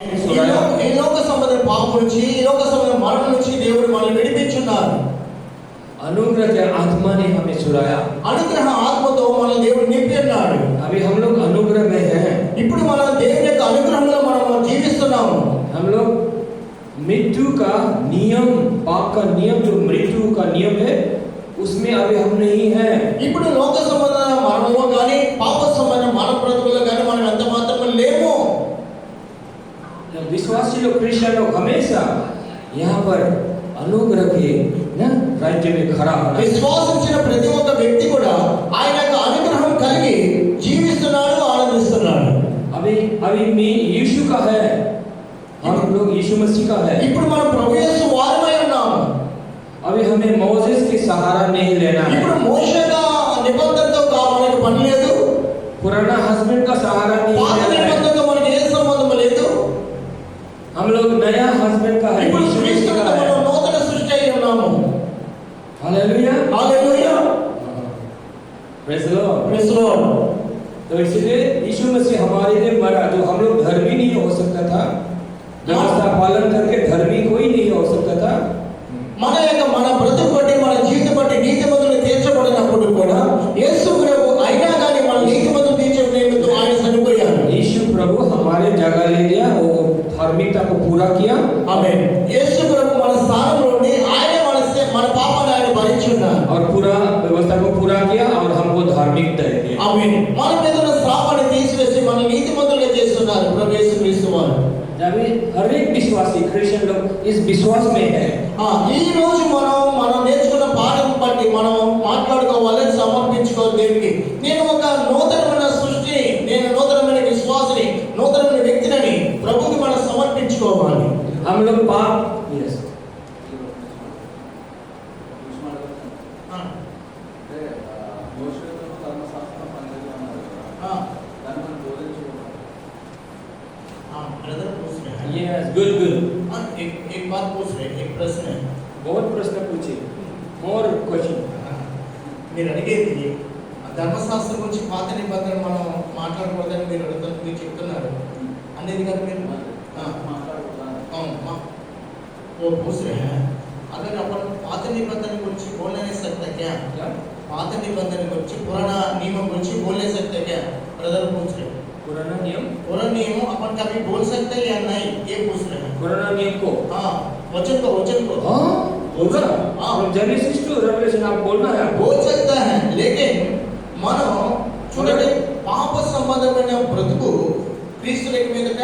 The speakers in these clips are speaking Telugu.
ఈ లోక సంబంధం పాపం నుంచి, ఈ లోక సంబంధం మరణం నుంచి దేవుడు మనల్ని విడిపించున్నారు. अनुग्रह के आत्मा ने हमें छुड़ाया. అనుగ్రహ ఆత్మతో మన దేవుడు నింపి ఉన్నాడు. अभी हम लोग अनुग्रह में हैं. ఇప్పుడు మనం దేవుని యొక్క అనుగ్రహంలో మనం జీవిస్తున్నాము. हम लोग मृत्यु का नियम, पाप का नियम, जो मृत्यु का नियम है, उसमें अभी हम नहीं हैं. ఇప్పుడు లోక సంబంధమైన మరణంలో కానీ పాప సంబంధమైన మరణ బ్రతుకుల్లో కానీ మనం ఎంత మాత్రం లేము. विश्वासी लोग, क्रिश्चियन लोग हमेशा यहाँ पर अनुग्रह के राज्य में खड़ा होना. విశ్వాసించిన ప్రతి ఒక్క వ్యక్తి కూడా ఆయన యొక్క అనుగ్రహం కలిగి జీవిస్తున్నాడు, ఆనందిస్తున్నాడు. अभी में यीशु का है, हम लोग यीशु मसीह का है. ఇప్పుడు మనం ప్రభు యేసు వారమై ఉన్నాము. अभी हमें मोसेस के सहारा नहीं लेना है. ఇప్పుడు మోషేగా నిబంధనతో మనకు పని లేదు. पुराना हस्बैंड का सहारा नहीं పాత लेना है. నిబంధనతో మనకి ఏ సంబంధం లేదు. हम लोग नया हस्बैंड का है, ఇప్పుడు यीशु मसीह క్రీస్తుతో का है. మనం నూతన సృష్టి అయి ఉన్నాము. Hallelujah, hallelujah, praise the Lord. Praise the Lord. तो इसलिए यीशु मसीह हमारे लिए मरा. जो हम लोग धर्मी नहीं हो सकता था, व्यवस्था पालन करके धर्मी कोई नहीं हो सकता था. మన బ్రతుకు బట్టి, మన జీవితం బట్టి నీతిమంతులు తీర్చబడినప్పుడు కూడా యేసు ప్రభు అయినా కానీ మన నీతిమంతులు తీర్చబడినందుకు ఆయన చనిపోయారు. यीशु प्रभु हमारे जगह ले लिया, वो धार्मिकता को पूरा किया. ఆమేన్. యేసు ప్రభు మన స్థానంలో ఉండి ఆయన మన పాపాన్ని ఆయన భరించున్నారు. और पूरा व्यवस्था को पूरा किया और हमको धार्मिकता दिया. ఆమేన్. మన మీద ఉన్న శ్రాపాన్ని తీసివేసి మన నీతిమంతులుగా చేస్తున్నారు ప్రభు యేసు క్రీస్తు వారు. जब हर एक विश्वासी क्रिश्चियन लोग इस विश्वास में है. ఈ రోజు మనం నేర్చుకున్న పాఠం బట్టి మనం మాట్లాడుకోవాలి, సమర్పించుకోవాలి దేవునికి. నేను ఒక నూతనమైన సృష్టి, నేను నూతనమైన విశ్వాసిని, నూతనమైన వ్యక్తిని ప్రభుకి మనం సమర్పించుకోవాలి. हम लोग पाप, यस, यस, गुड गुड. एक बात पूछ रहे, एक प्रश्न है. बहुत प्रश्न पूछे, मोर क्वेश्चन. మీరు అడిగేది ధర్మశాస్త్రం గురించి పాత నిబంధనలు మనం మాట్లాడకూడదని మీరు అడుగుతారు, మీరు చెప్తున్నారు అనేది కదా మీరు. वो पूछ रहे हैं अगर अपन पात निबंधन कुछ बोल नहीं सकते क्या? पात निबंधन कुछ पुराना नियम कुछ बोल नहीं सकते क्या? ब्रदर पूछ रहे. पुराना नियम अपन कभी बोल सकते हैं या नहीं, ये पूछ रहे हैं. पुराना नियम को, हाँ, वचन को होगा. फ्रॉम जेनेसिस टू रेवलेशन आप बोलना है. बोल सकता है, लेकिन మనం చూడండి, పాప సంబంధమైన బ్రతుకు క్రీస్తుల మీదట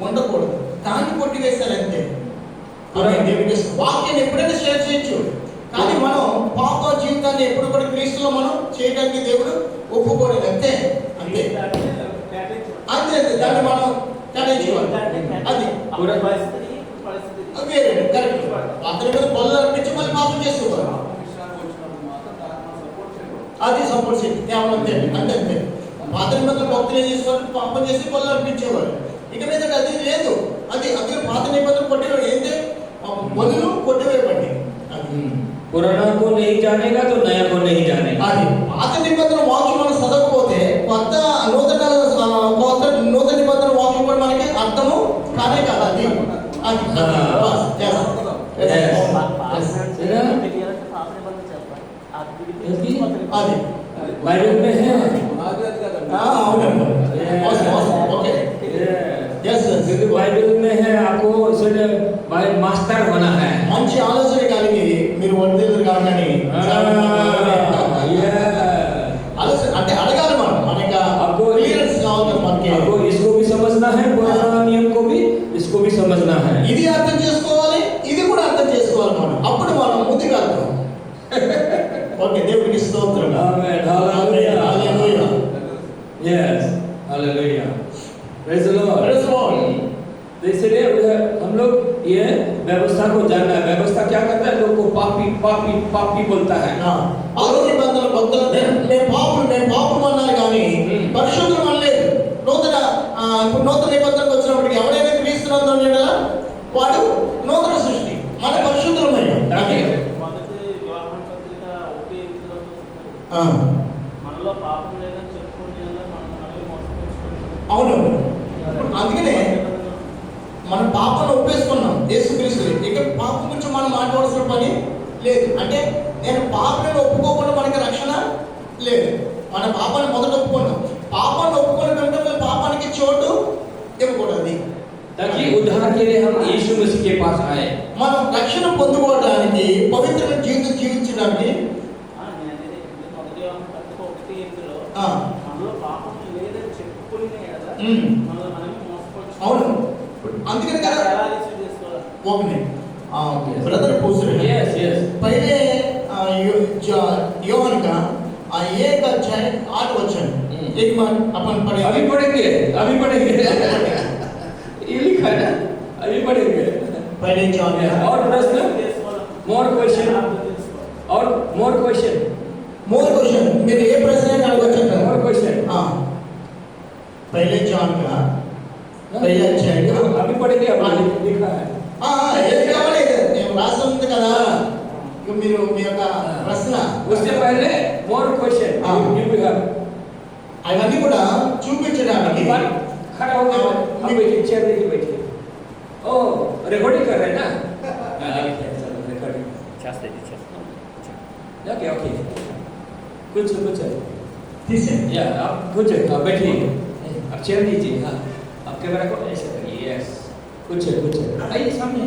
ఉండకూడదు, దాన్ని కొట్టివేశారంతే. దేవుని వాక్యాన్ని ఎప్పుడైనా షేర్ చేయొచ్చు, కానీ మనం పాప జీవితాన్ని ఎప్పుడు కూడా క్రీస్తులో మనం చేయడానికి దేవుడు ఒప్పుకోలేదు. అంతే అంతే అంతే దాన్ని మనం కేటాయించుకోవాలి. అది వేరే కరెక్ట్. అతని మీద పొల్ల అర్పించి మళ్ళీ పాపం చేసుకోవాలి, అది సపోర్ట్ చేయండి. కేవలం అంతే అంతే అంతే. పాత మీద భక్తులు ఏం చేసేవారు, పాపం చేసి పొల్ల అర్పించేవారు. ఇక మీద అది లేదు. అది అది పాత నిబంధనలు కొట్టేవాడు ఏంటి, బదులు కొట్టివేయబడి. पुराना को नहीं जानेगा तो नया को नहीं जानेगा. అది పాత నిబంధన వాక్యం మనం చదవకపోతే నూతన నిబంధన వాక్యం కూడా మనకి అర్థము కానే కాదు. అది అది बाइबल में है. क्योंकि बाइबल में है, आपको इसलिए मास्टर होना है. మంచి ఆలోచన కలిగి మీరు వందేళ్ళు కాదని ఆలోచన అంటే అడగాలి. మనకి క్లియరెన్స్ కావాలి. మనకి आपको इसको भी समझना है, पुराना नियम को भी, इसको भी समझना है. ఇది అర్థం చేసుకోవాలి, ఇది కూడా అర్థం చేసుకోవాలి. అప్పుడు మనం ముందుకు వెళ్తాం. ఓకే, దేవునికి స్తోత్రం. Amen. Hallelujah. Hallelujah. Yes, hallelujah. Praise the Lord. Praise the Lord. इसलिए हम लोग ये व्यवस्था को जानना है. व्यवस्था क्या करता है? लोग को पापी पापी पापी बोलता है. పాత నిబంధన భక్తులు నేను పాపం అన్నారు కానీ పరిశుద్ధం అనలేదు. ఇప్పుడు నూతన నిబంధనకు వచ్చినప్పటికి ఎవరైనా క్రీస్తునందు ఉన్నాడా వాడు నూతన సృష్టి. మన పరిశుద్ధమయ్యాం. అవును, అందుకనే మన పాపను ఒప్పేసుకున్నాం యేసుక్రీస్తు. ఇక పాపం గురించి మనం మాట్లాడాల్సిన పని లేదు. అంటే నేను పాపాన్ని ఒప్పుకోకుండా మనకి రక్షణ లేదు. మన పాపాన్ని మొదట ఒప్పుకున్నాం. పాపాన్ని ఒప్పుకున్న వెంటనే పాపానికి చోటు ఇవ్వకూడదు. ताकि उद्धार के लिए हम यीशु मसीह के पास आए. మనం రక్షణ పొందుకోవడానికి పవిత్రమైన జీవితం జీవించడానికి అవును. అందుకని కదా ఓకే ब्रदर पूछ रहे हैं यस यस पहले యోహాన్ का 1:8 वचन एक बार अपन पढ़े. अभी पढ़ेंगे ये लिखा है ना, अभी पढ़ेंगे. पहले जॉन और प्रश्न, मोर क्वेश्चन और मोर क्वेश्चन మీరు ఏ ప్రశ్న అడగొచ్చు? More question. हाँ पहले जॉन का पहले अध्याय का अभी पढ़ेंगे. अब लिखा है ఏది కావాలి నేను రాసి ఉంది కదా. ఇక మీరు మీ యొక్క ప్రశ్న उससे पहले more question you will have. అవన్నీ కూడా చూపించడానికి खड़ा होकर हम बैठिए, चेयर लेके बैठिए. ओ रिकॉर्डिंग कर रहे हैं ना? चलो रिकॉर्डिंग ओके ओके. कुछ తీసే या आप कुछ बैठिए. अब चेयर लीजिए. हाँ अब कैमरा को ऐसे करिए. यस कुछ आइए सामने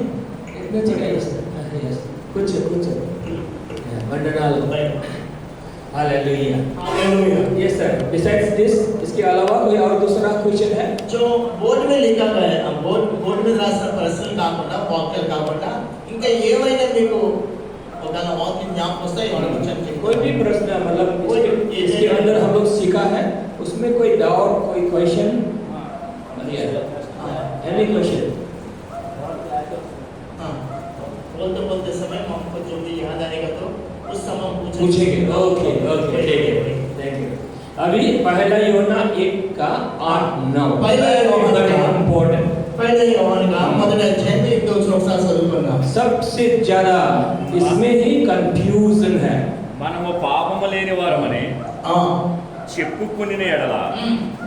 इतने जगह. यस कुछ wonderful. Hallelujah. Hallelujah. Yes sir. Besides this, इसके अलावा कोई और दूसरा क्वेश्चन है? जो बोर्ड में लिखा गया है, बोर्ड में రాసిన ప్రశ్నలు కాకుండా వాక్యాలు కాకుండా ఇంకా ఏమైనా మీకు ఒక వాక్యం జ్ఞాపకం వస్తే అడగొచ్చు. कोई भी प्रश्न मतलब इसके अंदर हम लोग सीखा है, उसमें कोई डाउट, कोई क्वेश्चन, एनी क्वेश्चन. बोलते समय हमको जो भी याद आएगा तो उस समय पूछेंगे. ओके ठीक है. Thank you. अभी पहला यूहन्ना 1:8-9 पहला यूहन्ना इंपॉर्टेंट. पहले యోహాను का మొదటి అధ్యాయం एक दो ఒకసారి చదువుకుందాం. सबसे ज्यादा इसमें ही कंफ्यूजन है. మనము పాపము లేని వారమని చెప్పుకునిన ఎడల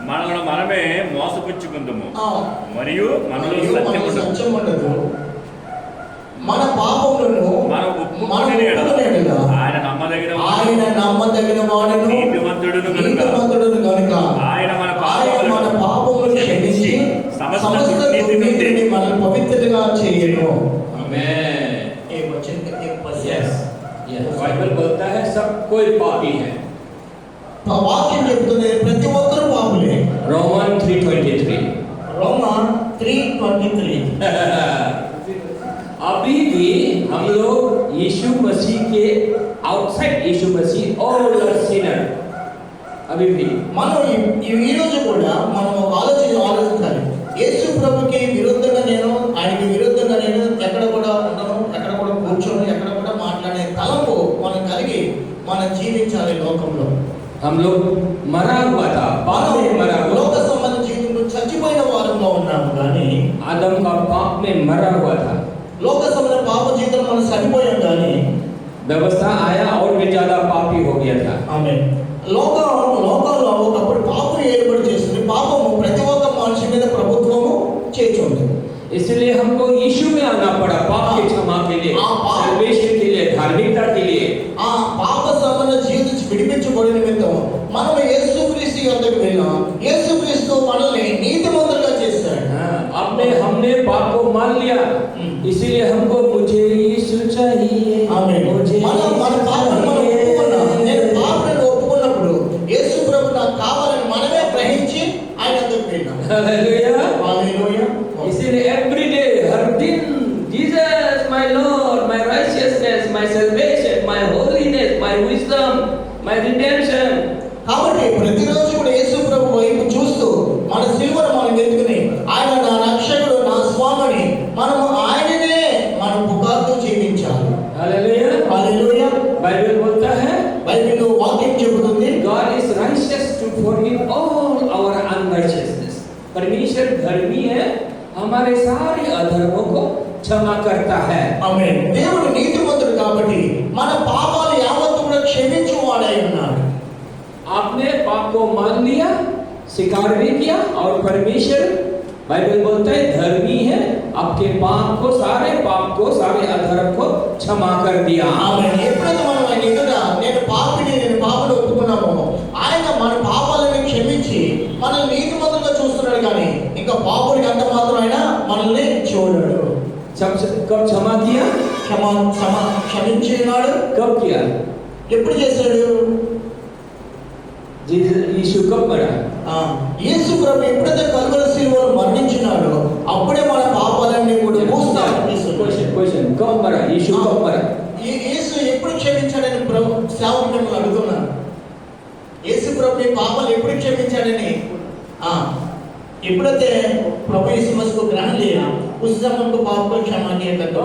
మనల్ని మనమే మోసపుచ్చుకుందుము మరియు మనలో సత్యం ఉండదు. మన పాపములను మనం ఒప్పుకునిన ఎడల ఆయన నమ్మదగిన వాడును నీతిమంతుడును కనుక ఆయన మన పాపములను క్షమించి సమస్త దుర్నీతి నుండి మనల్ని పవిత్రంగా చేయను. आमेन. एक वचन एक पद. यस बाइबल बोलता है सब कोई पापी है. వాక్యం చెప్తుంది ప్రతి ఒక్కరు పాపులే. रोमन 3:23. रोमा 3:23. अभी भी हम लोग यीशु मसीह के आउटसाइड यीशु मसीह और सिनर. अभी भी మనం ఈ రోజు కూడా మనం ఒక ఆలోచించాలి. యేసు ప్రభుకి విరుద్ధంగా నేను, ఆయనకి విరుద్ధంగా నేను ఎక్కడ కూడా ఉండను, ఎక్కడ కూడా కూర్చోను, ఎక్కడ కూడా మాట్లాడే తలంపు మనం కలిగి మనం జీవించాలి లోకంలో. हम लोग मरा हुआ था, पाप में मरा हुआ. లోక సంబంధ జీవితంలో చచ్చిపోయిన వారంలో ఉన్నాము కానీ आदम का पाप में मरा हुआ था. లోక సంబంధ పాప జీవితంలో మనం చనిపోయాం కానీ व्यवस्था आया और भी ज्यादा पापी हो गया था. ఆమేన్. లోకంలో ఒకప్పుడు పాపం ఏర్పాటు చేస్తుంది. పాపము ప్రతి ఒక్క మనిషి మీద ప్రభుత్వము చేస్తుంది. इसलिए हमको यीशु में आना पड़ा पाप के क्षमा के लिए, सल्वेशन के लिए, धार्मिकता के लिए. ఆ పాప సంబంధ జీవితం విడిపించబడిన నిమిత్తం మనం యేసుక్రీస్తు యొద్దకు వెళ్ళాం. యేసుక్రీస్తు మనల్ని నీతిమంతులుగా చేశాడు. हमने पाप को मान लिया, इसीलिए हमको मुझे यीशु चाहिए. ఆమేన్. మన పాపాన్ని మనం ఒప్పుకున్నాం. నేను పాపాన్ని ఒప్పుకున్నప్పుడు యేసు ప్రభు నాకు కావాలని మనమే గ్రహించి ఆయన దగ్గరికి వెళ్ళాం. हालेलुया. హల్లెలూయా. इसीलिए एवरी डे, हर दिन, Jesus my Lord, my righteousness, my salvation, my holiness, my wisdom, my redemption. కాబట్టి ప్రతిరోజు కూడా యేసు ప్రభు వైపు చూస్తూ మన సిలువను మనం ఎత్తుకుని ఆయన నా రక్షకుడు, నా స్వామిని మనము ఆయననే మనం పుకార్తూ జీవించాలి. हालेलुया. హల్లెలూయా. बाइबल बोलता है బైబిల్లో వాక్యం చెబుతుంది God is righteous to forgive all our unrighteousness. परमेश्वर धर्मी है, हमारे सारे अधर्मों को क्षमा करता है. ఆమేన్. దేవుడు నీతిమంతుడు కాబట్టి మన పాపాలు యావత్తు కూడా క్షమించువాడై ఉన్నాడు. आपने पाप को मान लिया, स्वीकार भी किया और परमेश्वर बाइबल बोलता है धर्मी है, आपके पाप को, सारे अधर्म को क्षमा कर दिया। ఆమేన్. ఎప్పుడైతే మనం ఆయన ఎదుట నేను పాపని ఒప్పుకున్నామో ఆయన మన పాపాలను క్షమించి మనల్ని నీతిమంతులుగా చూస్తున్నాడు, కానీ ఇంకా పాపుడికి అంత మాత్రం ఆయన మనల్ని చూడడు. कब क्षमा किया? క్షమించినాడు. कब किया? ఎప్పుడు చేశాడు? यीशु कब मरा? యేసు ప్రభు ఎప్పుడైతే కల్వరి శిలువలో మరణించినాడో అప్పుడే మన పాపాలన్నీ కూడా మోస్తాడు. क्वेश्चन कब मरा? यीशु कब मरा? యేసు ఎప్పుడు క్షమించాడని ప్రభు సేవకులు అడుగుతున్నారు. యేసు ప్రభు నీ పాపాలు ఎప్పుడు క్షమించాడని ఎప్పుడైతే प्रभु यीशु मसीह को ग्रहण लिया उस समय उनको पाप को क्षमा किया करता।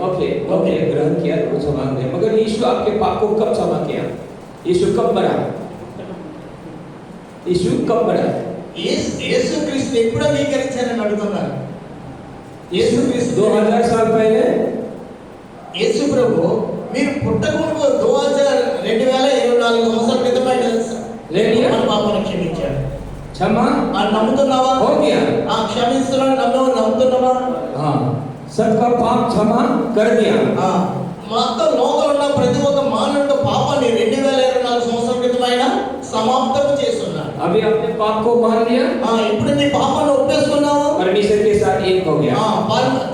ओके ग्रहण किया तो क्षमा किया, मगर यीशु आपके पाप को कब क्षमा किया? यीशु कब मरा? यीशु कब मरा? యేసు క్రీస్తు ఎప్పుడు అంగీకరించారని అడుగుతున్నారు. యేసు క్రీస్తు 2000 साल पहले యేసు ప్రభు మీరు పుట్టకముందు 2024 సంవత్సరాల క్రితం మన పాపాలను క్షమించాడు. क्षमा నమ్ముతున్నావా? हो गया। క్షమిస్తున్నాడు, నమ్ముతున్నావా? सबका पाप क्षमा कर दिया। మొత్తం లోకంలో ఉన్న ప్రతి ఒక్క మానవుడి పాపాన్ని 2024 సంవత్సరాల క్రితం ఆయన సమాప్తం చేస్తున్నాడు. अभी आपने पाप को मान लिया, ఇప్పుడు నీ పాపాన్ని ఒప్పేసుకున్నావు, परमेश्वर के साथ एक हो गया।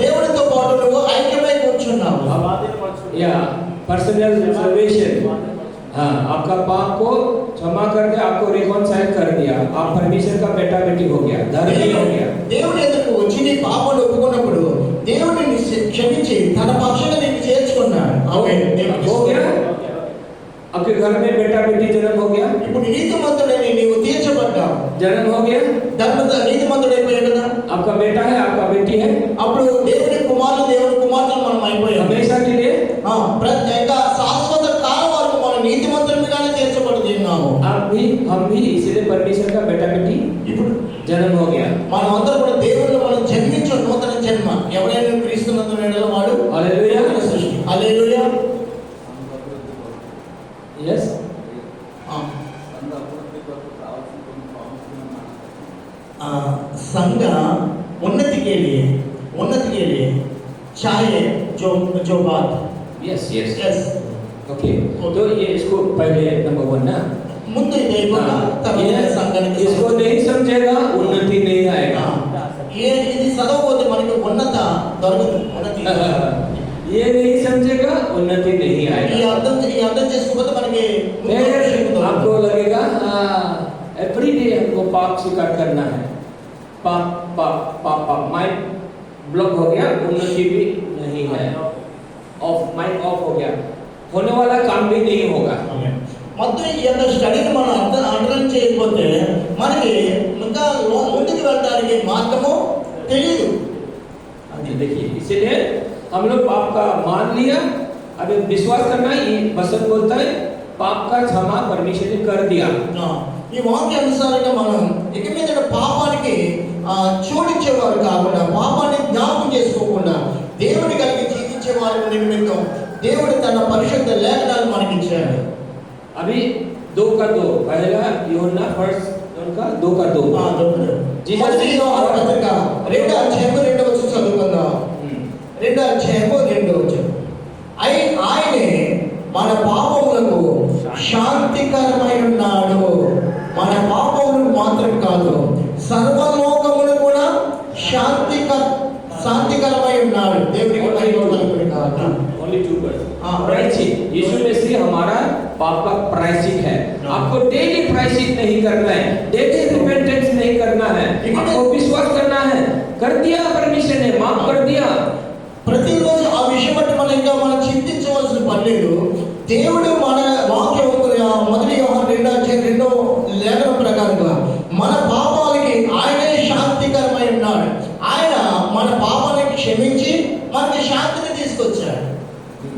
దేవుడితో పాటు నువ్వు ఐక్యమై కూర్చున్నావు. या पर्सनल सल्वेशन, आपका पाप को क्षमा करके आपको रिकॉन्साइल कर दिया, आप परमेश्वर का बेटा बेटी हो गया, धर्मी हो गया। దేవుని ఎదురుకు వచ్చి నీ పాపాలు ఒప్పుకున్నప్పుడు దేవుడిని క్షమించి తన పక్షంగా నిన్ను చేర్చుకున్నాడు. हो गया। आपके घर में बेटा बेटी जन्म हो गया, ఇప్పుడు నీతిమంతుడని నీవు తీర్చబడ్డావు, जन्म हो गया। నీతిమంతుడైపోయావు కదా, आपका बेटा है, आपका बेटी है, అప్పుడు దేవుని కుమారులు దేవుని కుమార్తెలు మనం అయిపోయాం. हमेशा के लिए శాశ్వత కాలం వరకు మనం నీతిమంతులుగానే తీర్చబడుతున్నాము. हम भी इसलिए परमेश्वर का बेटा बेटी ఇప్పుడు जन्म हो गया। మనం అందరం కూడా దేవుళ్ళు మనం జన్మించిన నూతన జన్మ. ఎవరైనా క్రీస్తునందు వాడు హల్లెలూయా సృష్టి. హల్లెలూయా. यस। संघ उन्नति के लिए चाहिए जो बात। Yes yes yes okay. तो ये इसको पहले नंबर 1 ना ముందు ఇది అయిపోయినా తర్వాత సంఘానికి इसको नहीं समझेगा उन्नति नहीं आएगा। ఇది చదవకపోతే మనకి ఉన్నత దొరకదు. ఉన్నతి ये नहीं समझेगा उन्नति नहीं आएगा। ఈ అర్థం చేసుకోకపోతే మనకి आपको लगेगा एवरीडे हमको पाप स्वीकार करना है, पाप पाप पाप पाप माइंड ब्लॉक हो गया, उन्नति भी नहीं है, ऑफ माइंड ऑफ हो गया, होने वाला काम भी नहीं होगा। మొత్తం ఈ యొక్క స్టడీని మనం అర్థం చేయకపోతే మనకి ఇంకా ముందుకు వెళ్ళడానికి మార్గము తెలియదు. देखिए इसीलिए हम लोग पाप का मान लिया, अभी विश्वास करना, ये वचन बोलता है पाप का क्षमा परमेश्वर ने कर दिया। ఈ వాక్యానుసారంగా మనం ఇక మీద పాపానికి చోటించేవారు కాకుండా, పాపాన్ని జ్ఞాపకం చేసుకోకుండా దేవుడి కలిగి జీవించే వారి నిమిత్తం దేవుడు తన పరిశుద్ధ లేఖనాలు మనకి ఇచ్చాడు. अभी 2 का 2 पहला यूहन्ना फर्स्ट उनका 2 का 2 జీసస్ యోహాను పత్రిక 2వ అధ్యాయం 2వ వచనం చదువుకుందాం. 2వ అధ్యాయం 2వ వచనం. ఆయనే మన పాపములకు శాంతికరమై ఉన్నాడు. మన పాపములకు మాత్రం కాదు, సర్వలోకమును కూడా శాంతికరమై ఉన్నాడు. దేవునికి మహిమ కలుగును గాక. ओनली 2%। प्रायश्चित, यीशु मसीह हमारा पाप का प्रायश्चित है। आपको डेली प्रायश्चित नहीं करना है, डेली रिपेंटेंस नहीं करना है, आपको विश्वास करना है, कर दिया परमेश्वर ने, माफ कर दिया। ప్రతిరోజు ఆ విషయం బట్టి మనం చింతించవలసిన పని లేదు. దేవుడు మన వాక్యం మొదటి యోహాను 2వ అధ్యాయం 2వ లేఖనం ప్రకారంగా మన పాపాలకి ఆయనే శాంతికరమై ఉన్నాడు. ఆయన మన పాపాలను క్షమించి మనకి శాంతిని తీసుకొచ్చాడు.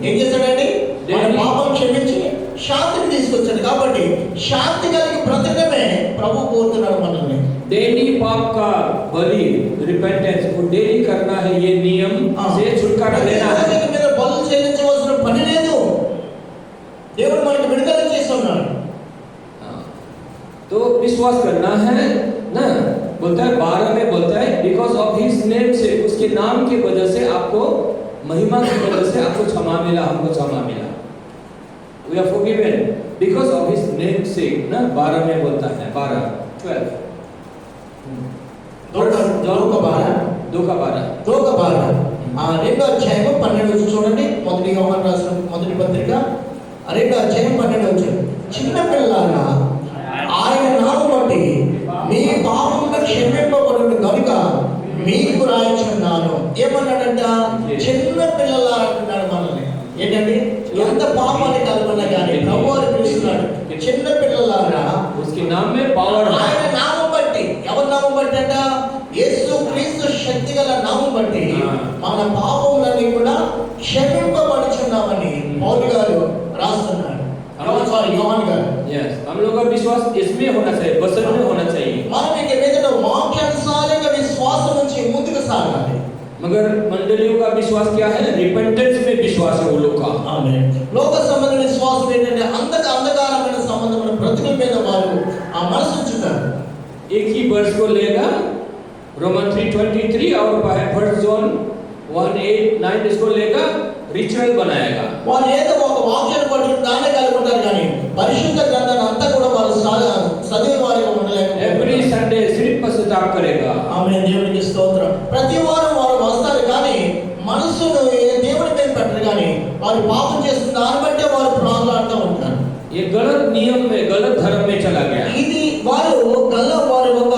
ఏం చేశాడండి? మన పాపం క్షమించి శాంతిని తీసుకొచ్చాడు. కాబట్టి శాంతి కలిగి బ్రతకడమే ప్రభు కోరుతున్నాడు మనల్ని. डेली पाप का बलि रिपेंटेंस को डेली करना है, ये नियम से छुटकारा लेना है। మీద బలులు చెల్లించవలసిన పని లేదు. దేవుడు మనకి విడుదల చేస్తున్నాడు. तो विश्वास करना है ना, बोलता है 12 में बोलता है बिकॉज ऑफ हिज नेम से, उसके नाम की वजह से आपको, महिमा की वजह से आपको क्षमा मिला, हमको क्षमा मिला। We are forgiven because of his name से ना, 12 में बोलता है, 12 12 2 का 12 రెండో అధ్యాయము 12 చూడండి. మొదటి యోహాను రాసిన మొదటి పత్రిక రెండో అధ్యాయం 12 చిన్న పిల్లలారా ఆయన నామం బట్టి మీ పాపములు క్షమింపబడును కనుక మీకు రాయించున్నాను. ఏమన్నాడంట? చిన్న పిల్లలారా అంటున్నాడు మనల్ని. ఏంటండి? ఎంత పాపాన్ని కలగన్నా కానీ ప్రభు వారు పిలుస్తున్నాడు, చిన్న పిల్లలారా ఆయన నామం బట్టి. ఎవరి నామం బట్టి అంట? యేసు క్రీస్తు శక్తి గల నామం బట్టి మన పాపములన్నీ కూడా క్షమింపబడుచున్నామని పౌలు గారు రాస్తున్నాడు. యోహాను గారు. हम लोग का विश्वास इसमें होना चाहिए, वचन में होना चाहिए. మనం ఇక మీదట వాక్యానుసారంగా విశ్వాసం నుంచి ముందుకు సాగాలి. मगर मंडलियों का विश्वास क्या है? रिपेंटेंस में विश्वास है वो लोग का. ఆమేన్. లోక సంబంధమైన విశ్వాసం ఏంటంటే అంధకారమైన సంబంధమైన బ్రతుకుల మీద వారు ఆ మనసు ఉంచుతారు. एक ही वर्ष को लेगा रोमन 3:23 और फर्स्ट जॉन 1:8-9 इसको लेगा रिचुअल बनाएगा. వారు ఏదో ఒక వాక్యాన్ని పట్టుకుని దాన్నే కలుపుకుంటారు కానీ పరిశుద్ధ గ్రంథాన్ని అంతా కూడా వారు చదివే వారిగా ఉండలేక एवरी संडे सिर्फ पश्चाताप करेगा. ఆమేన్. దేవునికి స్తోత్రం. ప్రతి వారం వారు వస్తారు కానీ మనసును దేవుని మీద పెట్టరు కానీ వారు పాపం చేస్తున్న దాన్ని బట్టే వారు ప్రార్థనలో ఉంటారు. ये गलत नियम में, गलत धर्म में चला गया. ఇది వారు వారు ఒక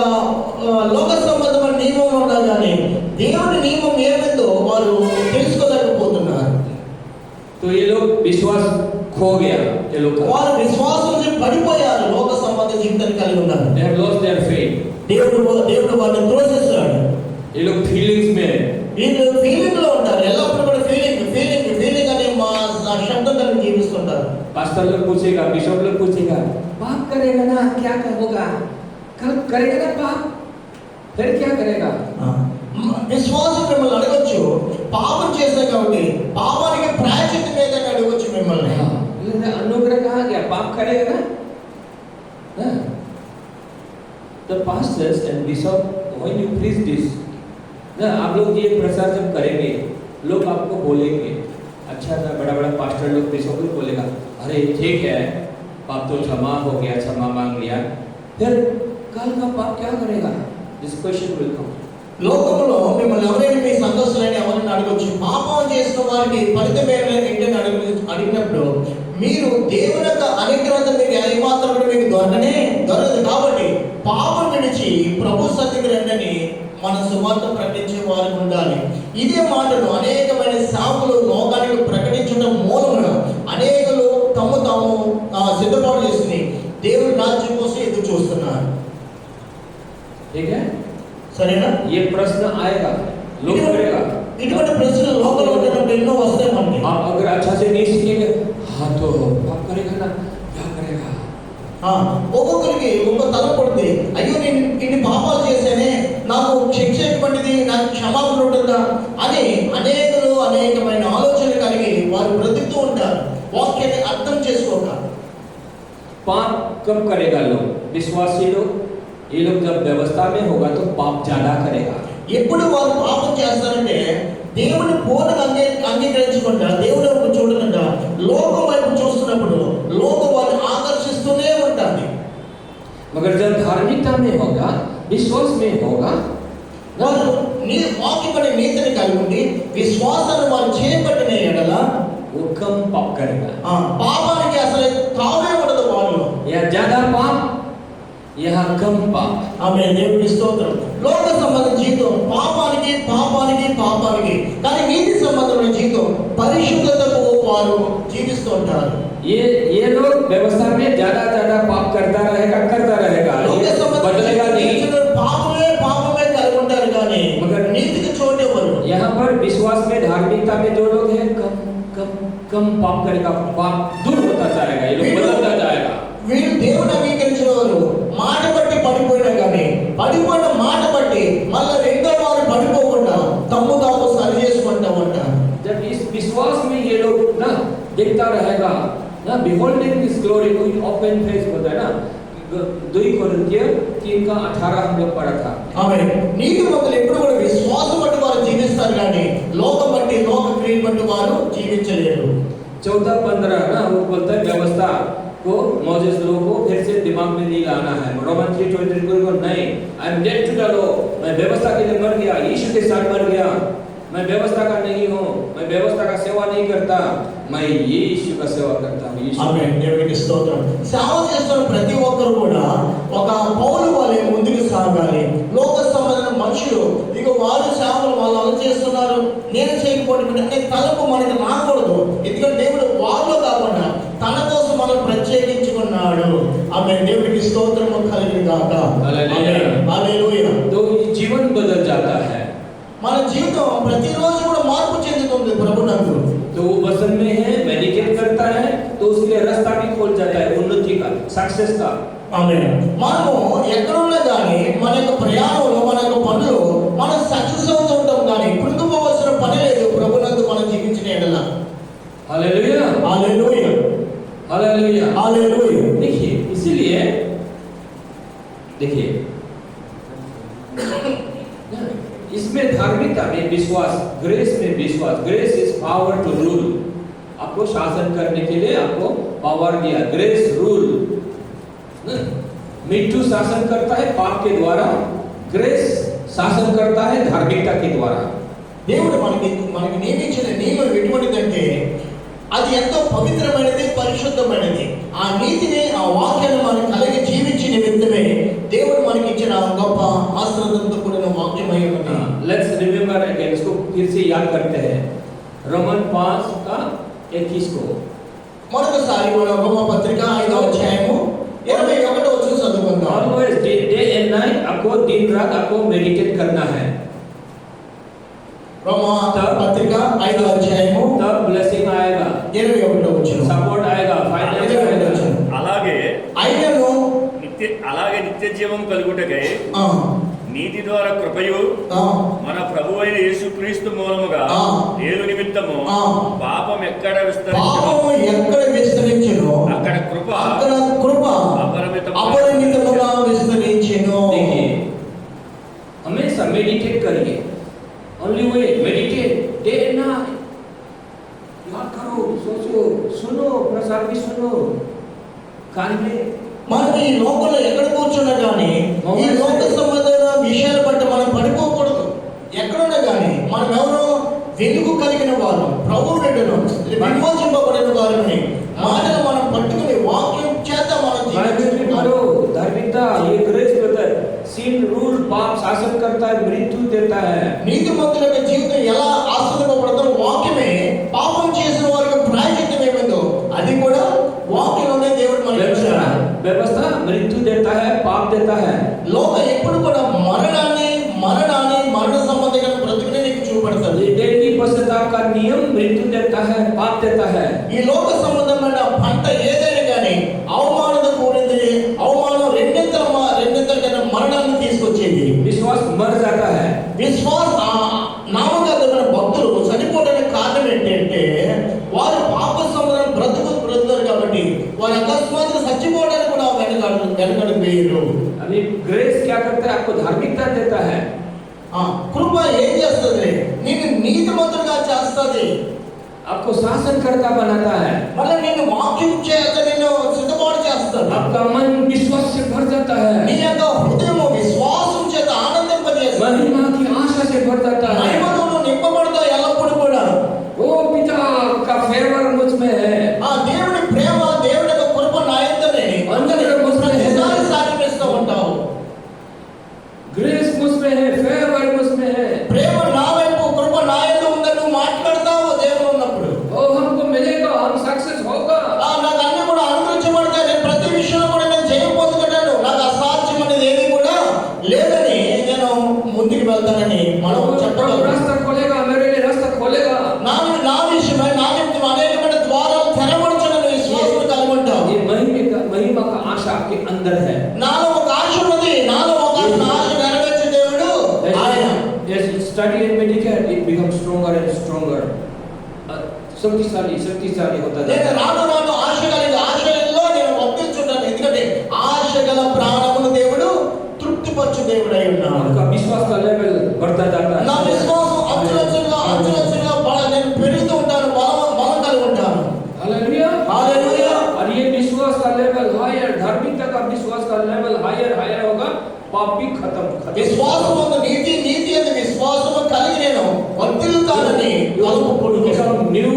లోక సంబంధమైన నియమం ఉన్నారు కానీ దేవుని నియమం ఏమిందో వారు తెలుసుకోలేకపోతున్నారు. तो ये लोग विश्वास खो गया. ये लोग వారు విశ్వాసం నుంచి పడిపోయారు. లోక సంబంధ జీవితాన్ని కలిగి ఉన్నారు. they have lost their faith. దేవుడు వారిని త్రోసేస్తాడు. ये लोग फीलिंग्स में, వీళ్ళు ఫీలింగ్ లో ఉంటారు. ఎల్లప్పుడూ కూడా ఫీలింగ్ అనే మా శబ్దంతో జీవిస్తుంటారు. पास्टर लोग पूछेगा, बिशप लोग पूछेगा, पाप करेगा ना क्या होगा, कल करेगा ना पाप, फिर क्या करेगा? విశ్వాసం మిమ్మల్ని అడగొచ్చు, పాపం చేశాం కాబట్టి పాపానికి ప్రాయశ్చిత్తం ఏదని అడగొచ్చు మిమ్మల్ని. अनुग्रह कहाँ गया? पाप करेगा ना? The pastors and bishop, when you preach this, ना आप लोग ये प्रचार जब करेंगे, लोग आपको बोलेंगे, अच्छा ना, बड़ा पास्टर लोग, बिशप लोग बोलेगा, अरे ठीक है, पाप तो क्षमा हो गया, क्षमा मांग लिया, फिर कल का पाप क्या करेगा? This question will come. లోకంలో మిమ్మల్ని ఎవరైనా మీ సంతోషాలని ఎవరైనా అడగొచ్చు, పాపం చేసిన వారికి ఫలితం ఏంటని అడిగినప్పుడు మీరు దేవుని యొక్క అనుగ్రహం మీకు ఏమాత్రం కూడా మీకు దొరకదు కాబట్టి పాపం విడిచి ప్రభు సన్నిధికి రండని మన సువార్త ప్రకటించే వారికి ఉండాలి. ఇదే మాటలు అనేకమైన సేవకులు లోకానికి ప్రకటించడం మూలమున అనేకులు తాము సిద్ధపాటు చేసుకుని దేవుని రాజ్యం కోసం ఎదురు చూస్తున్నారు. సరేనా? ये प्रश्न आएगा, लोग करेगा. ఇటువంటి ప్రశ్నలు లోకంలో ఉన్నప్పుడు ఎన్నో వస్తాయి మనకి. आप अगर अच्छा से नहीं सीखेंगे, हाँ तो पाप करेगा ना, क्या करेगा? ఒక్కొక్కరికి ఒక్కొక్క తల పడుతుంది. అయ్యో నేను ఇన్ని పాపాలు చేశానే, నాకు శిక్ష ఎటువంటిది, నాకు క్షమాపణ ఉంటుందా అని అనేకమైన ఆలోచనలు కలిగి వారు బ్రతుకుతూ ఉంటారు వాక్యాన్ని అర్థం చేసుకోక. पाप कब करेगा लोग? विश्वासी लोग, ये लोग जब व्यवस्था में होगा तो पाप ज्यादा करेगा. ఎప్పుడు వారు పాపం చేస్తారంటే దేవుని పూర్ణంగా అంగీకరించకుండా, దేవుని వైపు చూడకుండా లోకం వైపు చూస్తున్నప్పుడు లోకం వారిని ఆకర్షిస్తూనే ఉంటుంది. मगर जब धार्मिकता में होगा, विश्वास में होगा, వారు వాక్యపడి నీతిని కలిగి ఉండి విశ్వాసాన్ని వారు చేపట్టిన ఎడల वो कम पाप करेगा. పాపానికి అసలు తావే ఉండదు వాళ్ళు. या ज्यादा पाप, यहाँ कम पाप. ఆమె దేవుని స్తోత్రం. లోక సంబంధం జీవితం పాపానికి కానీ నీతి సంబంధమైన జీవితం పరిశుద్ధతకు వారు జీవిస్తూ ఉంటారు. ये लोग व्यवस्था में ज्यादा पाप करता रहेगा. లోక बदलेगा नहीं. పాపమే కలిగి ఉంటారు కానీ मगर నీతికి చోటు ఇవ్వరు. यहाँ पर विश्वास में, धार्मिकता में जो लोग हैं, कम पाप करेगा, पाप दूर होता जाएगा, ये लोग बदलता जाएगा. వీళ్ళు దేవుని అంగీకరించిన వారు మాట బట్టి పడిపోయినా కానీ పడిపోయిన మాట బట్టి మళ్ళీ రెండో వారు పడిపోకుండా తాము సరి చేసుకుంటా ఉంటారు. जब इस विश्वास में ये लोग ना देखता रहेगा ना, beholding this glory, कोई open face होता है ना, 2 कोरिन्थियर 3:18 हम लोग पढ़ा था. ఆమె నీతిమంతులు ఎప్పుడు కూడా విశ్వాసం బట్టి వారు జీవిస్తారు కానీ లోకం బట్టి లోక క్రియలు బట్టి వారు జీవించలేరు. 14-15 ना वो बोलता है व्यवस्था को मौजूद लोगों को फिर से दिमाग में नहीं लाना है. रोमन 3:23 को नहीं, I am dead to the law, मैं व्यवस्था के लिए मर गया, यीशु के साथ मर गया, मैं व्यवस्था का नहीं हूँ, मैं व्यवस्था का सेवा नहीं करता, मैं यीशु का सेवा करता हूँ. ఆమేన్. దేవునికి స్తోత్రం. సేవ చేస్తున్న ప్రతి ఒక్కరు కూడా ఒక పౌలు వలె ముందుకు సాగాలి. లోక సంబంధమైన మనుషులు ఇక వారు సేవలు వాళ్ళు అలా చేస్తున్నారు, నేను చేయకపోవడం అంటే తలపు మనకి రాకూడదు. ఎందుకంటే దేవుడు వాళ్ళు కాకుండా తన కోసం మనం ప్రత్యేకించుకున్నాడు. ఆమేన్. దేవునికి స్తోత్రము కలుగును గాక. హల్లెలూయా. तो जीवन बदल जाता है. మన జీవితం ప్రతిరోజు కూడా మార్పు చెందుతుంది ప్రభునందు. तो वो वचन में है, मेडिटेट करता है, तो उसके लिए रास्ता भी खोल जाता है उन्नति का, सक्सेस का. ఆమేన్. మనము ఎక్కడున్నా కానీ మన యొక్క ప్రయాణంలో మన యొక్క పనులు మనం సక్సెస్ అవుతుంటాం కానీ కృంగిపోవలసిన పని లేదు ప్రభునందు మనం జీవించిన ఎడల. हालेलुया, హల్లెలూయా, हालेलुया, హల్లెలూయా. देखिए इसीलिए देखिए इसमें धार्मिकता में विश्वास, ग्रेस में विश्वास, grace is power to rule. आपको शासन करने के लिए आपको पावर दिया, ग्रेस रूल. मिट्टू शासन करता है पाप के द्वारा, ग्रेस शासन करता है धार्मिकता के द्वारा. దేవుడు మనకి నియమించిన నియమం ఎటువంటిదంటే అది ఎంతో పవిత్రమైనది, పరిశుద్ధమైనది. ఆ నీతిని ఆ వాక్యాన్ని మనం కలిగి జీవించిన వ్యక్తిమే దేవుడు మనకి ఇచ్చిన గొప్ప ఆశీర్వాదంతో కూడిన వాక్యమై ఉన్నది. लेट्स रिमेंबर अगेन, इसको फिर से याद करते हैं. रोमन 5 का 21 को మరొకసారి మన రోమా పత్రిక 5వ అధ్యాయము 21వ వచనం చదువుకుందాం. ऑलवेज डे एंड नाइट आपको दिन रात आपको मेडिटेट करना है. రోమా పత్రిక 5వ అధ్యాయము तब ब्लेसिंग आएगा, 21వ వచనం. सपोर्ट आएगा, फाइनेंस आएगा. అలాగే అయినను నిత్య జీవం కలుగుటకై ఆ నీతి ద్వారా కృపయు ఆ మన ప్రభువైన యేసుక్రీస్తు మూలముగా ఏలు నిమిత్తము పాపం ఎక్కడ పాపము ఎక్కడ విస్తరించెనో అక్కడ కృప అపరిమితముగా విస్తరించెను. देखिए हमेशा मेडिटेट करिए, only way meditate day and night. याद करो, सोचो, सुनो, प्रसाद भी सुनो, कान में. మనకి ఈ లోకంలో ఎక్కడ కూర్చున్నా కానీ ఈ లోక సంబంధమైన విషయాలు బట్టి మనం పడిపోకూడదు. ఎక్కడున్నా కానీ మనం ఎవరో వెలుగు కలిగిన వారు, ప్రభు బిడ్డలు, విమోచింపబడిన వారిని మాటలు మనం పట్టుకుని వాక్యం చేత మనం జీవించుకుంటారు. धार्मिकता ये ग्रेस होता है. sin rule पाप शासन करता है, मृत्यु देता है. నీతిమంతుల యొక్క జీవితం ఎలా ఆశీర్వదింపబడతారో వాక్యమే పాపం చేసిన వారికి ప్రాయశ్చిత్తం ఏమిందో అది కూడా వాక్యంలోనే దేవుడు మనకి ఇచ్చాడు. व्यवस्था मृत्यु देता है, पाप देता है. లోకం ఎప్పుడు కూడా మరణాన్ని మరణ సంబంధించిన బ్రతుకుని నీకు చూపెడతాడు. ये डेली पश्चाताप का नियम मृत्यु देता है, पाप देता है. ఈ లోక సంబంధమైన పంట ఏదైనా కానీ అవమానంతో కూడింది, అవమానం రెండింతల కన్నా మరణాన్ని తీసుకొచ్చేది. विश्वास मर जाता है. విశ్వాస నామకార్థమైన భక్తులు చనిపోవడానికి కారణం ఏంటంటే వారు పాప సంబంధం బ్రతుకుతారు కాబట్టి వారు అకస్మాత్తుగా చచ్చిపోవడానికి కూడా వెనకడు వేయరు. अभी ग्रेस क्या करता है, आपको धार्मिकता देता है. కృప ఏం చేస్తుంది? నేను నీతిమంతుడిగా చేస్తుంది. आपको शासन करता बनाता है. మళ్ళీ నేను వాక్యం చేత నేను సిద్ధపాటు చేస్తాను. आपका मन विश्वास से भर जाता है. నీ యొక్క హృదయం విశ్వాసం చేత ఆనందింపజేస్తుంది. महिमा की आशा से भर जाता है. మహిమతో నింపబడతావు ఎల్లప్పుడూ కూడా. ओ पिता का फेवर मुझ में है. ఆ దేవుడి ప్రేమ, దేవుడి యొక్క కృప నా యందునే ప్రతిసారి సాగిపిస్తూ ఉంటావు. ग्रेस मुझ में है, फेवर मुझ में है. ప్రేమ నా వైపు, కృప నా యందు ఉందని నువ్వు మాట్లాడతావు దేవుడు ఉన్నప్పుడు. ओ हमको मिलेगा, हम सक्सेस होगा. నాకు అన్ని కూడా అనుగ్రహించబడతాయి. నేను ప్రతి విషయంలో కూడా నేను జయం పొందుకుంటాను. నాకు అసాధ్యం అనేది ఏది కూడా లేదని నేను ముందుకు వెళ్తానని మనం చెప్పగలం. रास्ता खोलेगा, मेरे लिए रास्ता खोलेगा. నా విషయమై నా నిమిత్తం అనేకమైన ద్వారాలు తెరవడుచునని విశ్వాసం కలిగి ఉంటావు. ये महिमा का आशा आपके अंदर है. నాలో ఒక ఆశ ఉన్నది. నాలో ఒక ఆశ నెరవేర్చే దేవుడు ఆయన. As you study and meditate, it becomes stronger and stronger. शक्तिशाली होता నేను जाता है. రాను ఆశలో నేను వర్తించుంటాను. ఎందుకంటే ఆశ గల ప్రాణమును దేవుడు తృప్తిపరచు దేవుడై ఉన్నాడు. उनका विश्वास का लेवल बढ़ता जाता నా है। విశ్వాసం అంచులంచులుగా నేను పెరుగుతూ ఉంటాను, బలం కలిగి ఉంటాను. हालेलुया। హల్లెలూయా. और ये विश्वास का लेवल हायर, धार्मिकता का विश्वास का लेवल हायर होगा, पाप भी खत्म। విశ్వాసం నీతి అందు విశ్వాసము కలిగి నేను వర్ధిల్లుతానని పలుకుడు. న్యూ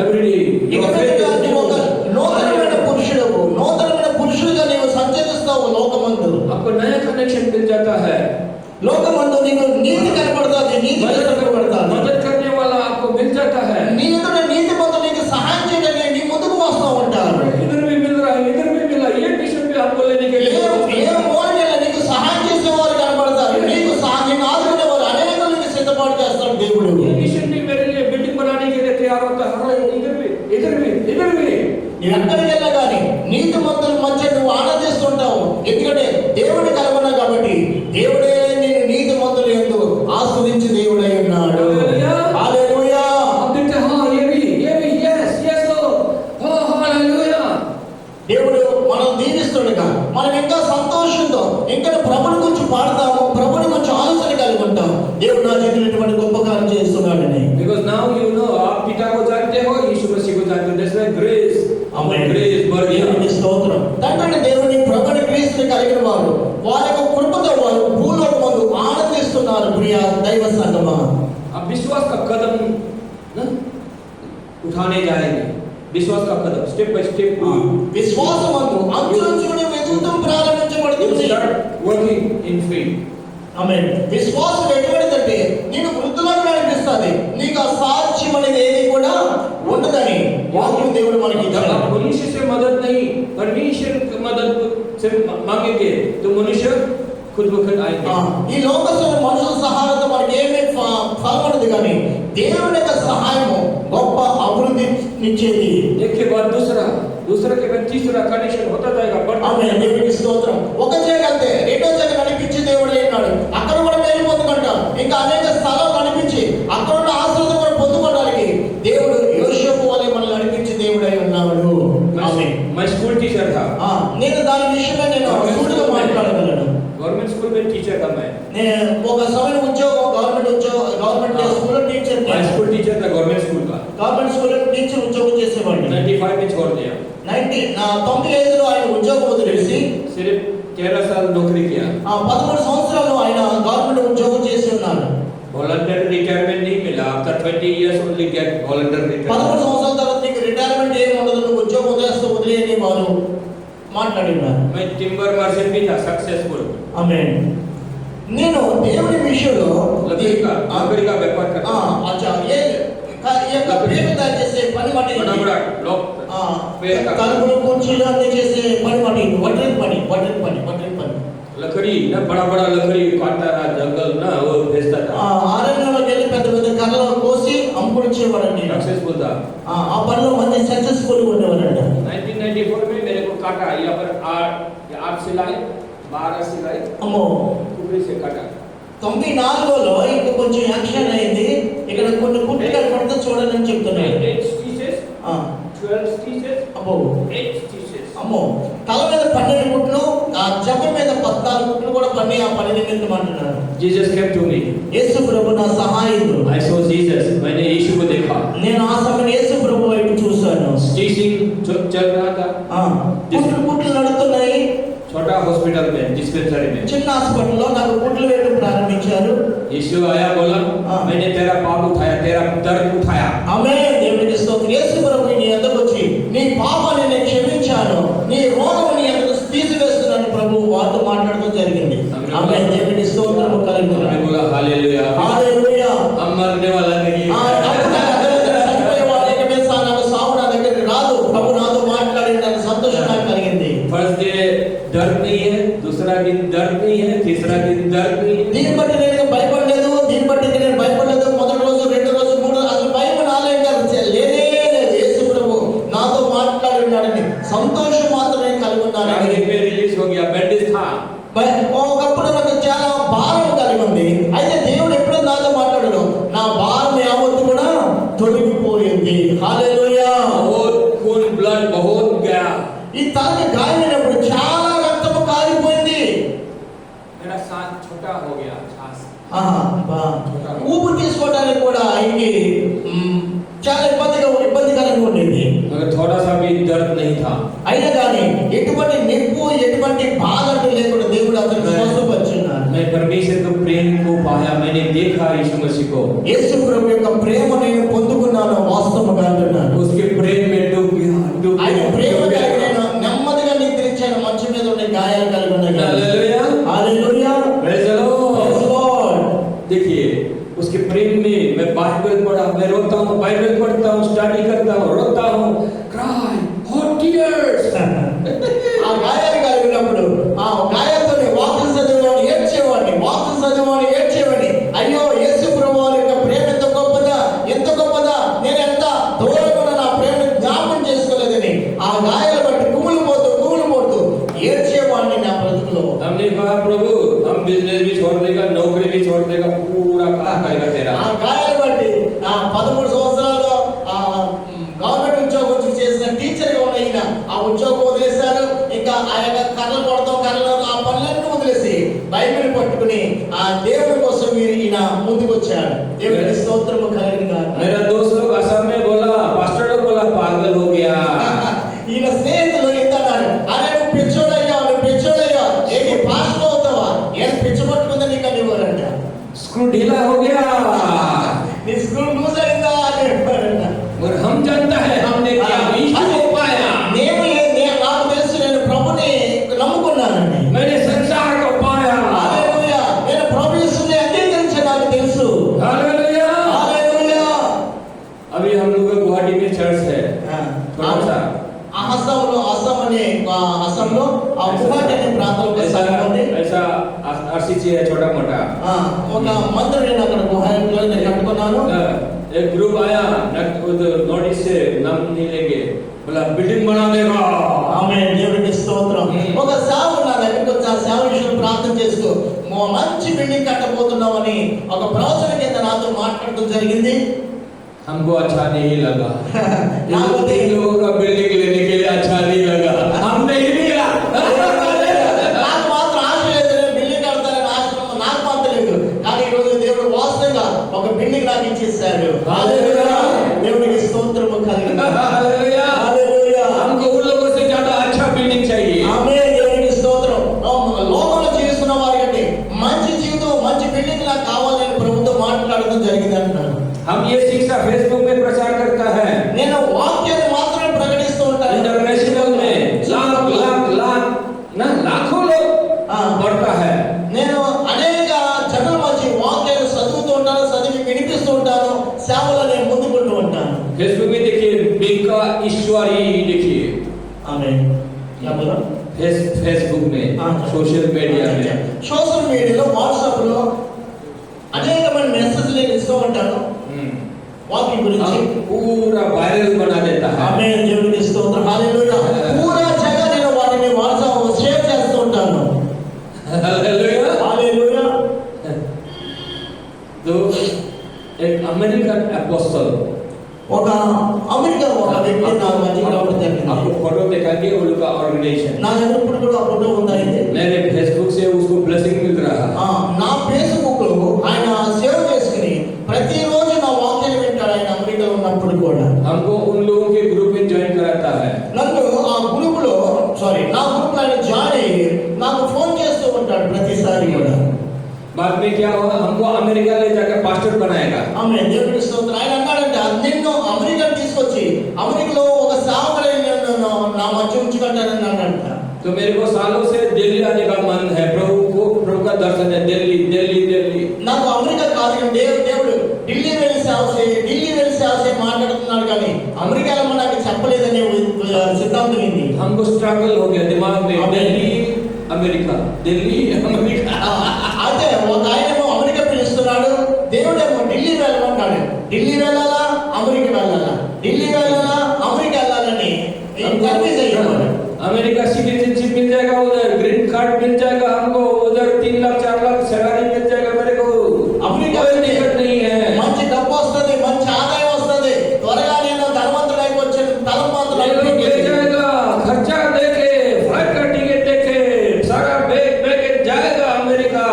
ఎవ్రీ ఇక మీదట నీవు ఒక నూతనమైన పురుషుడుగా నీవు సంచరిస్తావు లోకమందు. आपको नया कनेक्शन मिल जाता है। లోకమందు నీకు నీతి కనబడుతుంది, मदद करने वाला आपको मिल जाता है। నీ ఎదుట నీతి మందు నీకు సహాయం చేయడానికి నీ ముందుకు వస్తూ ఉంటారు. इधर भी मिल रहा है, इधर भी मिला, ये मिशन पे आपको लेने के लिए ఏ మోడల్ నీకు సహాయం చేసేవారు కనబడతారు, నీకు సహాయం ఆదుకునేవారు అనేకులు నీకు సిద్ధపాటు చేస్తాడు దేవుడు. ये मिशन भी मेरे लिए बिल्डिंग बनाने के लिए तैयार होता है। इधर भी ఎక్కడికి వెళ్ళా కానీ నీతి మంతుల మధ్య నువ్వు ఆనందిస్తుంటావు. ఎందుకంటే దేవుడి కలవన కాబట్టి దేవుడే నేను నీతి మంతులు ఎందు ఆస్వాదించి దేవుడై ఉన్నాడు. హల్లెలూయా. దేవుడు మనం దీవిస్తుండగా మనం ఇంకా సంతోషంతో ఇంకా ప్రభుని గురించి పాడతాము, ప్రభుని గురించి ఆలోచన కలిగి ఉంటాం. దేవుడు నా జీవితంలో ఇటువంటి గొప్ప కార్యం చేస్తున్నాడని. Because now you know, आप पिता को जानते हो, यीशु मसीह को जानते हो. That's why grace, grace बढ़ गया। దేవుని స్తోత్రం. తండ్రి దేవుని ప్రభుని క్రీస్తుని కలిగిన వారు వారి యొక్క కృపతో వారు భూలోకమందు ఆనందిస్తున్నారు. ప్రియ దైవ సంగమా, अब विश्वास का कदम ना उठाने जाएंगे। विश्वास का कदम स्टेप बाय स्टेप విశ్వాసమందు అంచులంచులుగా ఎదుగుతూ ప్రారంభించబడుతుంది. Working in faith. ఆమేన్. విశ్వాసం ఎటువంటిదంటే నేను వృద్ధులను నడిపిస్తుంది, నీకు అసాధ్యం అనేది ఏది కూడా ఉండదని వాక్యం దేవుడు మనకి ఇచ్చాడు. मनुष्य से मदद नहीं, परमेश्वर की मदद से मांगेंगे तो मनुष्य खुद ब खुद आएंगे। ఈ లోకస్తుల మనుషుల సహాయంతో మనకి ఏమీ ఫలపడదు, కానీ దేవుని యొక్క సహాయము గొప్ప అభివృద్ధినిచ్చేది. एक के बाद दूसरा के बाद तीसरा कनेक्शन होता जाएगा। ఆమేన్. దేవునికి స్తోత్రం. ఒక చేయగలితే రెండో చేయ నడిపించి దేవుడు ఉన్నాడు. అక్కడ కూడా మేలు పొందుకుంటాం. ఇంకా అనేక స్థలాలు నడిపించి అక్కడ ఉన్న ఆశీర్వాదం కూడా పొందుకోవడానికి దేవుడు యోసేపు వలె మనల్ని నడిపించి దేవుడై ఉన్నాడు. ఆమేన్. मैं स्कूल टीचर था। నేను దాని విషయమే నేను సూటిగా మాట్లాడగలను. गवर्नमेंट स्कूल में टीचर था मैं। నేను ఒక సమయం గవర్నమెంట్ స్కూల్లో టీచర్. मैं स्कूल टीचर था गवर्नमेंट स्कूल का। గవర్నమెంట్ స్కూల్లో టీచర్ ఉద్యోగం చేసేవాడిని. 95 में छोड़ दिया। 95లో ఆయన ఉద్యోగం వదిలేసి सिर्फ 13 साल नौकरी किया। 13 సంవత్సరాలు ఆయన గవర్నమెంట్ ఉద్యోగం చేసి ఉన్నారు. वॉलंटियर रिटायरमेंट नहीं मिला। After 20 years only get volunteer 13 retirement। సంవత్సరాల తర్వాత నీకు రిటైర్మెంట్ ఏమి ఉండదు, నువ్వు ఉద్యోగం వదిలేయని వారు మాట్లాడినారు. मैं टिम्बर मर्चेंट भी था सक्सेसफुल। ఆమేన్. నేను దేవుని విషయంలో लकड़ी का व्यापार करता था। అచ్చా ఈ యొక్క పేరు తయారు చేసే పని మట్టి, बड़ा लोग కలుపులు కుర్చీలు అన్ని చేసే పని మట్టి, వడ్రింగ్ పని. लकड़ी ना बड़ा लकड़ी काटता था, जंगल ना वो भेजता था। ఆరణ్యంలోకి వెళ్ళి పెద్ద కర్రలు కోసి అమ్ముకొచ్చేవారండి. सक्सेसफुल था। ఆ పనిలో మంచి సక్సెస్ఫుల్ ఉండేవారంట. 1994 में मेरे को काटा, यहाँ पर 8 सिलाई 12 सिलाई అమ్మో. कुकड़ी से काटा। 94లో ఇంకా కొంచెం యాక్షన్ అయింది. ఇక్కడ కొన్ని కుట్లు కనపడితే చూడండి అని చెప్తున్నాను. 8 stitches 12 stitches అమ్మో 8 stitches। అమ్మో. తల మీద 12 కుట్లు, ఆ చెంప మీద 14 కుట్లు కూడా పని ఆ పని నిమిత్తం అంటున్నారు. Jesus came to me। యేసు ప్రభు నా సహాయకుడు. I saw Jesus। मैंने यीशु को देखा। నేను ఆ సమయం యేసు ప్రభు వైపు చూశాను. स्टिचिंग चल रहा था। కుట్లు నడుస్తున్నాయి. छोटा हॉस्पिटल में, डिस्पेंसरी में। చిన్న హాస్పిటల్లో నాకు కుట్లు వేయడం ప్రారంభించారు. यीशु आया, बोला मैंने तेरा पाप उठाया, तेरा दर्द उठाया। ఆమేన్. దేవునికి స్తోత్రం. యేసు ప్రభు నీ యొద్దకు వచ్చి నీ పాపాన్ని నేను క్షమించాను, నీ రోగము నీ యొద్దకు తీసివేస్తున్నాను ప్రభు వారితో మాట్లాడడం జరిగింది. ఆమేన్. దేవునికి స్తోత్రం కలుగును. मैं बोला हालेलुया। హల్లెలూయా. हम मरने वाला नहीं है। సావు నా దగ్గరికి రాదు, ప్రభు నాతో మాట్లాడి నాకు సంతోషం నాకు కలిగింది. फर्स्ट डे दर्द नहीं है, दूसरा दिन दर्द नहीं है, तीसरा दिन दर्द नहीं है। దీన్ని బట్టి నేను భయపడలేదు, దీన్ని బట్టి నేను భయపడలేదు. మొదటి రోజు, రెండో రోజు, మూడో అసలు భయం నాలే లేదే లేదు. యేసు ప్రభు నాతో మాట్లాడి ఉన్నాడని సంతోషం మాత్రమే కలిగి ఉన్నాను. रिलीज हो गया, बैंडेज था। ఒకప్పుడు నాకు చాలా భారం కలిగి ఉంది. అయితే దేవుడు ఎప్పుడో నాతో మాట్లాడాడు, నా భారం యావత్తు కూడా తొలగిపోయింది. హల్లెలూయా. बहुत खून ब्लड बहुत गया। ఈ తలకి గాయమైనప్పుడు చాలా రక్తము కారిపోయింది. मेरा सांस छोटा मगर थोड़ा सा भी दर्द नहीं था। అయినా కానీ ఎటువంటి నిప్పు ఎటువంటి బాధ అంటూ లేకుండా దేవుడు అతను స్వస్థపరిచున్నాడు. मैं परमेश्वर के प्रेम को पाया, मैंने देखा यीशु मसीह को। యేసు ప్రభు యొక్క ప్రేమ నేను పొందుకున్నాను వాస్తవంగా అంటున్నాను. उसके प्रेम में डूब गया, डूब ఆయన ప్రేమ गया। కలిగి నేను నెమ్మదిగా నిద్రించాను. మంచం మీద ఉండే గాయాలు కలిగి ఉన్నాయి. Hallelujah, hallelujah, praise the praise the Lord. देखिए उसके प्रेम में मैं बाइबल पढ़ा, मैं रोता हूँ, बाइबल पढ़ता हूँ, स्टडी करता हूँ, रोता हूँ, क्राई हॉट टीयर्स। ఆ గాయాలు కలిగినప్పుడు ఆ గాయాలతోనే వాక్యం చదివేవాడిని ఏడ్చేవాడిని, వాక్యం చదివేవాడిని ఏడ్చేవాడిని. అయ్యో యేసు ప్రభు వారి యొక్క ప్రేమ ఎంత గొప్పదా, ఎంత గొప్పదా, నేను ఎంత దూరంగా నా ప్రేమను జ్ఞాపకం చేసుకోలేదని ఆ గాయాలు బట్టి కుమిలిపోతూ ఏడ్చేవాడిని నా బ్రతుకులో. हमने कहा प्रभु हम बिजनेस भी छोड़ देगा, नौकरी भी छोड़ देगा, पूरा काम करेगा तेरा। ఆ గాయాలు బట్టి 13 సంవత్సరాలు గవర్నమెంట్ ఉద్యోగం చేసిన టీచర్ గా ఉన్న ఈయన ఆ ఉద్యోగం వదిలేశారు. ఇంకా ఆ యొక్క కర్రలు కొడతాం, కర్రలు ఆ పనులన్నీ వదిలేసి బైబిల్ పట్టుకుని ఆ దేవుడి కోసం ఈయన ముందుకు వచ్చాడు. దేవుడి స్తోత్రము కలిగిన मेरा दोस्त लोग असम में बोला, पास्टर लोग बोला पागल हो गया। ఈయన స్నేహితులు ఏంటన్నారు, అరే నువ్వు పిచ్చోడయ్యా ఏంటి పాస్టర్ అవుతావా, ఏం పిచ్చ పట్టుకుందా నీకు అనేవారంట. स्क्रू ढीला हो गया। నీ స్కూల్ లూజ్ అయిందా అని చెప్పారంట. और हम जानता है हमने क्या यीशु को पाया, నాకు తెలుసు నేను ప్రభుని నమ్ముకున్నానండి. मैंने संसार को पाया। హల్లెలూయా, నేను ప్రభు యేసుని అంగీకరించాను, నాకు తెలుసు. हालेलुया। హల్లెలూయా. अभी हम लोग का गुवाहाटी में चर्च है, थोड़ा सा అస్సాంలో ఆ గువాహటి అనే ప్రాంతంలో ऐसा आरसीसी है छोटा मोटा। ఒక మందిరం నేను అక్కడ గువాహటిలో నేను కట్టుకున్నాను. एक ग्रुप आया, नोटिस से नाम नहीं लेंगे, बोला बिल्डिंग बना देगा। ఆమేన్, దేవునికి స్తోత్రం. ఒక సేవకుడు నా దగ్గరికి వచ్చి ఆ సేవ విషయం ప్రార్థన చేస్తూ మంచి బిల్డింగ్ కట్టబోతున్నామని ఒక ప్రవచన కింద నాతో మాట్లాడటం జరిగింది. हमको अच्छा नहीं लगा। నాకు तीन लोगों का बिल्डिंग लेने के लिए अच्छा नहीं लगा, हम नहीं लिया। నాకు మాత్రం ఆశ లేదు, నేను బిల్డింగ్ కడతానని ఆశ నాకు మాత్రం లేదు. కానీ ఈ రోజు దేవుడు వాస్తవంగా ఒక బిల్డింగ్ నాకు ఇచ్చేసాడు. హల్లెలూయా, దేవునికి స్తోత్రము కలుగును. हालेलुया। హల్లెలూయా. हमको उन लोगों से ज्यादा अच्छा बिल्डिंग चाहिए। ఆమేన్, దేవునికి స్తోత్రం. లోకంలో జీవిస్తున్న వారికంటే మంచి జీవితం, మంచి బిల్డింగ్ నాకు కావాలని ప్రభుతో మాట్లాడడం జరిగింది అంటున్నాను. हम ये शिक्षा फेसबुक में प्रचार करता है, నేను వాక్యాన్ని మాత్రమే ప్రకటిస్తూ ఉంటాను. इंटरनेशनल में लाखों लोग पढ़ता है। నేను అనేక జనుల మధ్య వాక్యాలు చదువుతూ ఉంటాను, చదివి వినిపిస్తూ ఉంటాను, సేవలో నేను ముందుకుంటూ ఉంటాను. फेसबुक में देखिए बिंका ईश्वरी, देखिए ఆమేన్. फेसबुक में, सोशल मीडिया में, సోషల్ మీడియాలో వాట్సాప్ లో అనేకమైన మెసేజ్లు నేను ఇస్తూ ఉంటాను వాక్యం గురించి. पूरा वायरल बना देता है। ఆమేన్, దేవునికి స్తోత్రం. హల్లెలూయా. పూరా జగన్ నేను వాటిని వాట్సాప్ షేర్ చేస్తూ ఉంటాను. हालेलुया। హల్లెలూయా. तो एक अमेरिकन अपोस्टल, ఒక అమెరికా ఒక వ్యక్తి నా మధ్య రావడం జరిగింది. आपको फोटो दिखाएंगे वो लोग का ऑर्गेनाइजेशन। నా దగ్గర ఇప్పుడు కూడా ఆ ఫోటో ఉందండి. मेरे फेसबुक से उसको ब्लेसिंग मिल रहा है। నా ఫేస్బుక్ లో ఆయన సేవ్ చేసుకుని ప్రతిరోజు నా వాక్యాలు వింటాడు. ఆయన అమెరికాలో ఉన్నప్పుడు కూడా हमको उन लोगों के ग्रुप में ज्वाइन कराता है। నన్ను ఆ గ్రూప్ లో నా గ్రూప్ లో ఆయన జాయిన్ అయ్యి నాకు ఫోన్ చేస్తూ ఉంటాడు ప్రతిసారి కూడా. बाद में क्या हुआ, हमको अमेरिका ले जाकर पास्टर बनाएगा। ఆమేన్, దేవునికి స్తోత్రం. ఆయన అన్నాడంటే నిన్ను అమెరికా తీసుకొచ్చి అమెరికాలో ఒక సేవకుడైన నా మధ్య ఉంచుకుంటానని అన్నాడంట. तो मेरे को सालों से दिल्ली आने का मन है, प्रभु का दर्शन है, दिल्ली दिल्ली दिल्ली। నాకు అమెరికా కాదు కానీ దేవుడు ఢిల్లీ వెళ్ళి సేవ చేసి మాట్లాడుతున్నాడు కానీ అమెరికాలో నాకు చెప్పలేదనే సిద్ధాంతం ఇది. हमको स्ट्रगल हो गया दिमाग में, दिल्ली अमेरिका, दिल्ली अमेरिका। అయితే ఒక ఆయనేమో అమెరికా పిలుస్తున్నాడు, దేవుడేమో ఢిల్లీ వెళ్ళమంటాడు. ఢిల్లీ వెళ్ళాలా, అమెరికా వెళ్ళాలా, ఢిల్లీ వెళ్ళాలా, అమెరికా వెళ్ళాలని కన్ఫ్యూజ్ అయ్యాడు. अमेरिका सिटीजनशिप मिल जाएगा, उधर ग्रीन कार्ड मिल जाएगा हमको, उधर 3 लाख 4 लाख सैलरी मिल जाएगा मेरे को, అమెరికా कोई दिक्कत नहीं है। మంచి డబ్బు వస్తుంది, మంచి ఆదాయం వస్తుంది, త్వరగా నేను ధనవంతుడు అయిపోవచ్చు తలమాత్రం ले जाएगा, खर्चा देके, फ्लाइट का टिकट देके, सारा बैग जाएगा अमेरिका।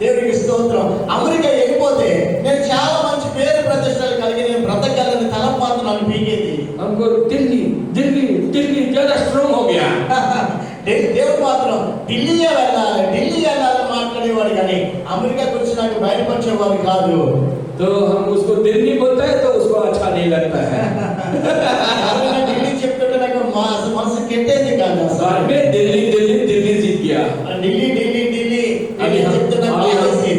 దేవునికి స్తోత్రం. అమెరికా వెళ్ళిపోతే నేను చాలా మంచి పేరు ప్రతిష్టలు కలిగి నేను బ్రతకగలని తలమాత్రం పీకేది. हमको దేవుడు మాత్రం ఢిల్లీయే వెళ్ళాలి మాట్లాడేవాడు కానీ అమెరికాకి వచ్చి నాకు బయటపరిచేవాడు కాదు. तो हम उसको दिल्ली बोलते हैं तो उसको अच्छा नहीं लगता है. ఢిల్లీ చెప్తుంటే నాకు మనసు కెట్టేది కాదు. बाद में दिल्ली जीत गया. ఢిల్లీ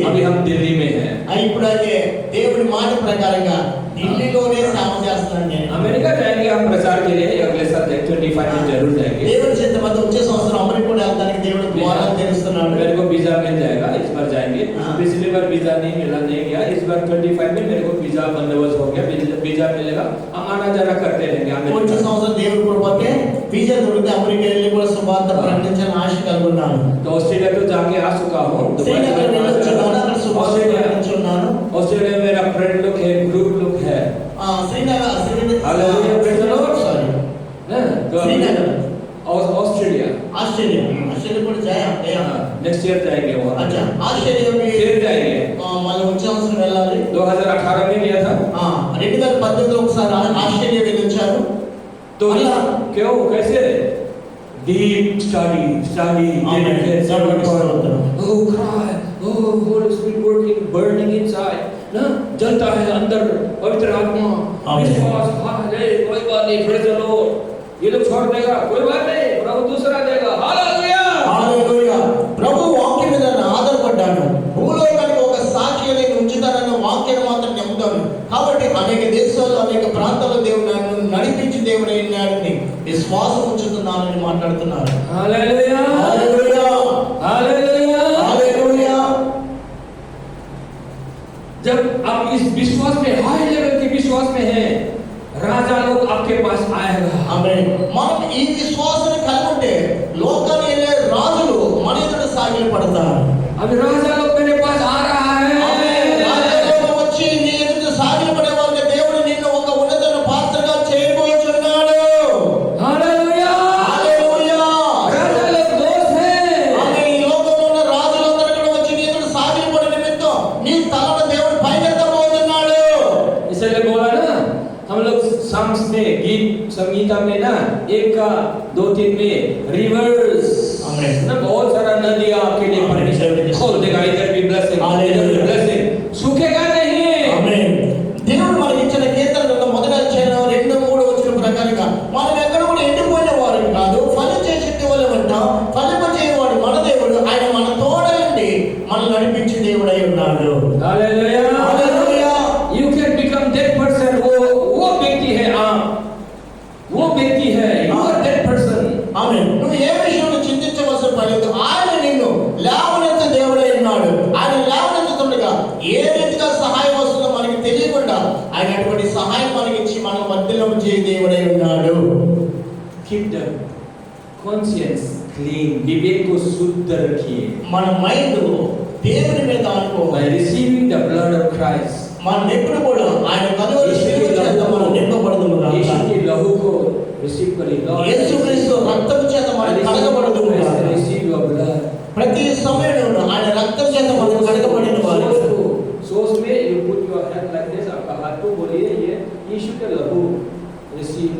अभी हम दिल्ली में हैं. ఇప్పుడైతే దేవుడి మాట ప్రకారంగా ఢిల్లీలోనే సేవ చేస్తున్నాను నేను. अमेरिका जाएंगे हम प्रचार के लिए अगले साल 25 में जरूर जाएंगे. దేవుడి చిత్తం వల్ల వచ్చే సంవత్సరం అమెరికా కూడా వెళ్తానికి దేవుడు ద్వారాలు తెరుస్తున్నాడు. मेरे को वीजा मिल जाएगा, इस बार जाएंगे. पिछली बार वीजा नहीं गया, इस बार 25 में मेरे को वीजा बंदोबस्त हो गया, वीजा मिलेगा, हम आना जाना करते रहेंगे. వచ్చే సంవత్సరం దేవుడి కృపకే వీసా దొరికితే అమెరికా వెళ్ళి కూడా సువార్త ప్రకటించాలని ఆశ కలిగి ఉన్నాను. तो ऑस्ट्रेलिया तो जाके आ चुका हूँ. ऑस्ट्रेलिया मेरा फ्रेंड लोग है, ग्रुप लोग है. ऑस्ट्रेलिया కూడా नेक्स्ट ईयर जाएंगे वहाँ. अच्छा ऑस्ट्रेलिया में फिर जाएंगे. మళ్ళీ వచ్చే సంవత్సరం వెళ్ళాలి. 2018 में गया था. 2018 ఒకసారి ఆస్ట్రేలియా వెళ్ళి వచ్చారు. तो क्यों कैसे deep study oh cry oh Holy Spirit working burning inside ना जलता है अंदर पवित्र आत्मा विश्वास कोई बात नहीं praise the Lord ये लोग छोड़ देगा कोई बात नहीं प्रभु दूसरा देगा हालेलुया हालेलुया ప్రభు వాక్యం మీద ఆధారపడ్డాను. భూలోకానికి ఒక సాక్షిగా ఉంచుతానన్న వాక్యాన్ని మాత్రం నమ్ముతాను. కాబట్టి అనేక దేశాలు అనేక ప్రాంతాల్లో దేవుడు నన్ను నడిపించి దేవుడు అయినాడని విశ్వాసం ఉంచుతున్నానని మాట్లాడుతున్నారు. Hallelujah hallelujah hallelujah hallelujah. जब आप इस विश्वास में हाई लेवल के विश्वास में हैं राजा लोग आपके पास आएगा. ఆమేన్. మనం ఈ విశ్వాసాన్ని కలిగి ఉంటే లోకానికి వెళ్ళే రాజులు మన ఎదుట సాగిలపడతారు. अभी राजा लोग मेरे पास आ रहा है. రాజులు వచ్చి నీ ఎదుట సాగిలపడే వారికి దేవుడు నిన్ను ఒక ఉన్నత పాత్రగా చేయబోతున్నాడు. Hallelujah hallelujah. राजा लोग दोस्त हैं. ఆమేన్. ఈ లోకంలో ఉన్న రాజులందరూ కూడా వచ్చి నీ ఎదుట సాగిలపడే నిమిత్తం నీ తలను దేవుడు పైకెత్తబోతున్నాడు. इसलिए बोला ना हम लोग साम्स में गीत संगीता में ना 1 का 2 3 में रिवर्स ना बहुत सारा नदियां आपके लिए परमेश्वर खोल देगा. इधर भी ब्लेसिंग इधर भी ब्लेसिंग सूखेगा नहीं. ఆమేన్. దేవుడు మనకి ఇచ్చిన కీర్తనలో మొదటి అధ్యాయం 2 3 వచ్చిన ప్రకారంగా మనం ఎక్కడ కూడా ఎండిపోయిన వారు కాదు, ఫలించే శక్తి వాళ్ళమంట. ఫలింపజేయవాడు మన దేవుడు. ఆయన మన తోడయండి మనల్ని నడిపించే దేవుడై ఉన్నాడు. Hallelujah hallelujah. You can become that person. वो व्यक्ति है आप, वो व्यक्ति है यू आर दैट पर्सन. ఆమేన్. నువ్వు ఏ విషయంలో చింతించవలసిన పని లేదు. ఆయన నిన్ను లేవనెత్తే దేవుడై ఉన్నాడు. ఆయన లేవనెత్తుతుండగా ఏ రీతిగా సహాయం వస్తుందో మనకి తెలియకుండా ఆయన అటువంటి సహాయం మనకి ఇచ్చి మనం వర్ధిల్లింప చేయ దేవుడై ఉన్నాడు. Keep the conscience clean. विवेक को शुद्ध रखिए. మన మైండ్ దేవుని మీద అనుకో. By receiving the blood of Christ. మనం ఎప్పుడు కూడా ఆయన కలువరి శిలువ చేత మనం నింపబడదుము గాక. यीशु के लहू को रिसीव करिए. యేసుక్రీస్తు రక్తం చేత మనం కడగబడదుము గాక. Receive your blood. ప్రతి సమయంలో ఆయన రక్తం చేత మనం కడగబడిన వారు. सोच में you put your hand like this. आपका हाथ को बोलिए ये यीशु के लहू receive.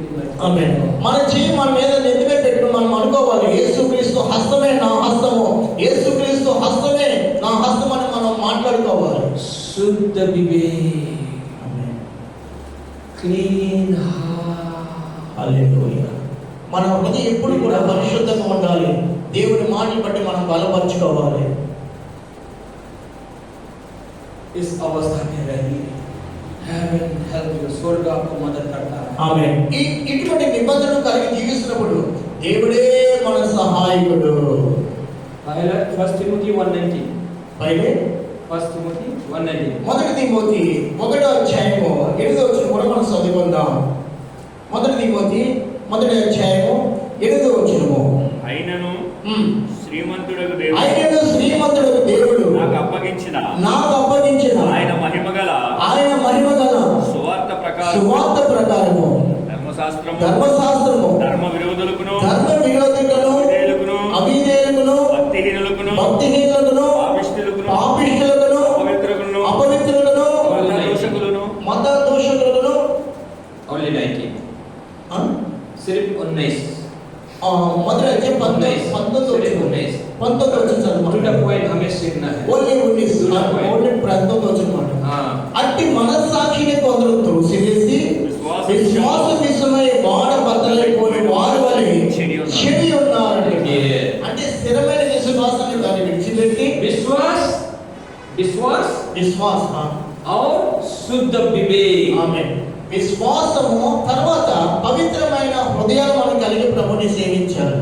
ఆమేన్. మన చెయ్యి మన మీద నెత్తి మీద పెట్టుకుని మనం అనుకోవాలి యేసుక్రీస్తు హస్తమే నా హస్తము, యేసుక్రీస్తు హస్తమే నా హస్తం అని మనం మాట్లాడుకోవాలి. शुद्ध विवेक. ఆమేన్. Clean heart. హల్లెలూయా. మన హృదయం ఎప్పుడు కూడా పరిశుద్ధంగా ఉండాలి. దేవుని మాటలు బట్టి మనం బలపరచుకోవాలి. इस अवस्था में रहिए. Heaven help you. स्वर्ग आपको मदद करता है. ఆమేన్. ఇటువంటి నిబంధనలు కలిగి జీవిస్తున్నప్పుడు దేవుడే మన సహాయకుడు. पहला 1 तिमोथी 1:19. పైనే 1 तिमोथी 1:19. మొదటి తిమోతి 1వ అధ్యాయము 8వ వచనం కూడా మనం చదువుకుందాం. మొదటి తిమోతి 1వ అధ్యాయము 8వ వచనము. అయినను శ్రీమంతుడకు ఆయనను శ్రీమంతుడకు దేవుడు నాకు అప్పగించిన ఆయన మహిమగల సువార్త ప్రకారము ప్రకారము ధర్మశాస్త్రము ధర్మ విరోధులకును అవిధేయులకును భక్తిహీనులకును పాపిష్ఠులకును అపవిత్రులను మత దోషకులను Only 19. सिर्फ 19. మొదటి అధ్యాయం 19 వచ్చిన To the point हमें सीखना है. ఓన్లీ 19 వచ్చిన మాట. అట్టి మనస్సాక్షిని కొందరు త్రోసివేసి విశ్వాస విషయమై బద్దలైపోయి వారు వలె చెడి ఉన్నారంటే, అంటే స్థిరమైన విశ్వాసాన్ని దాన్ని విడిచిపెట్టి విశ్వాస और शुद्ध विवेक. ఆమేన్. విశ్వాసము తర్వాత పవిత్రమైన హృదయాలు మనం కలిగి ప్రభుని సేవించాలి.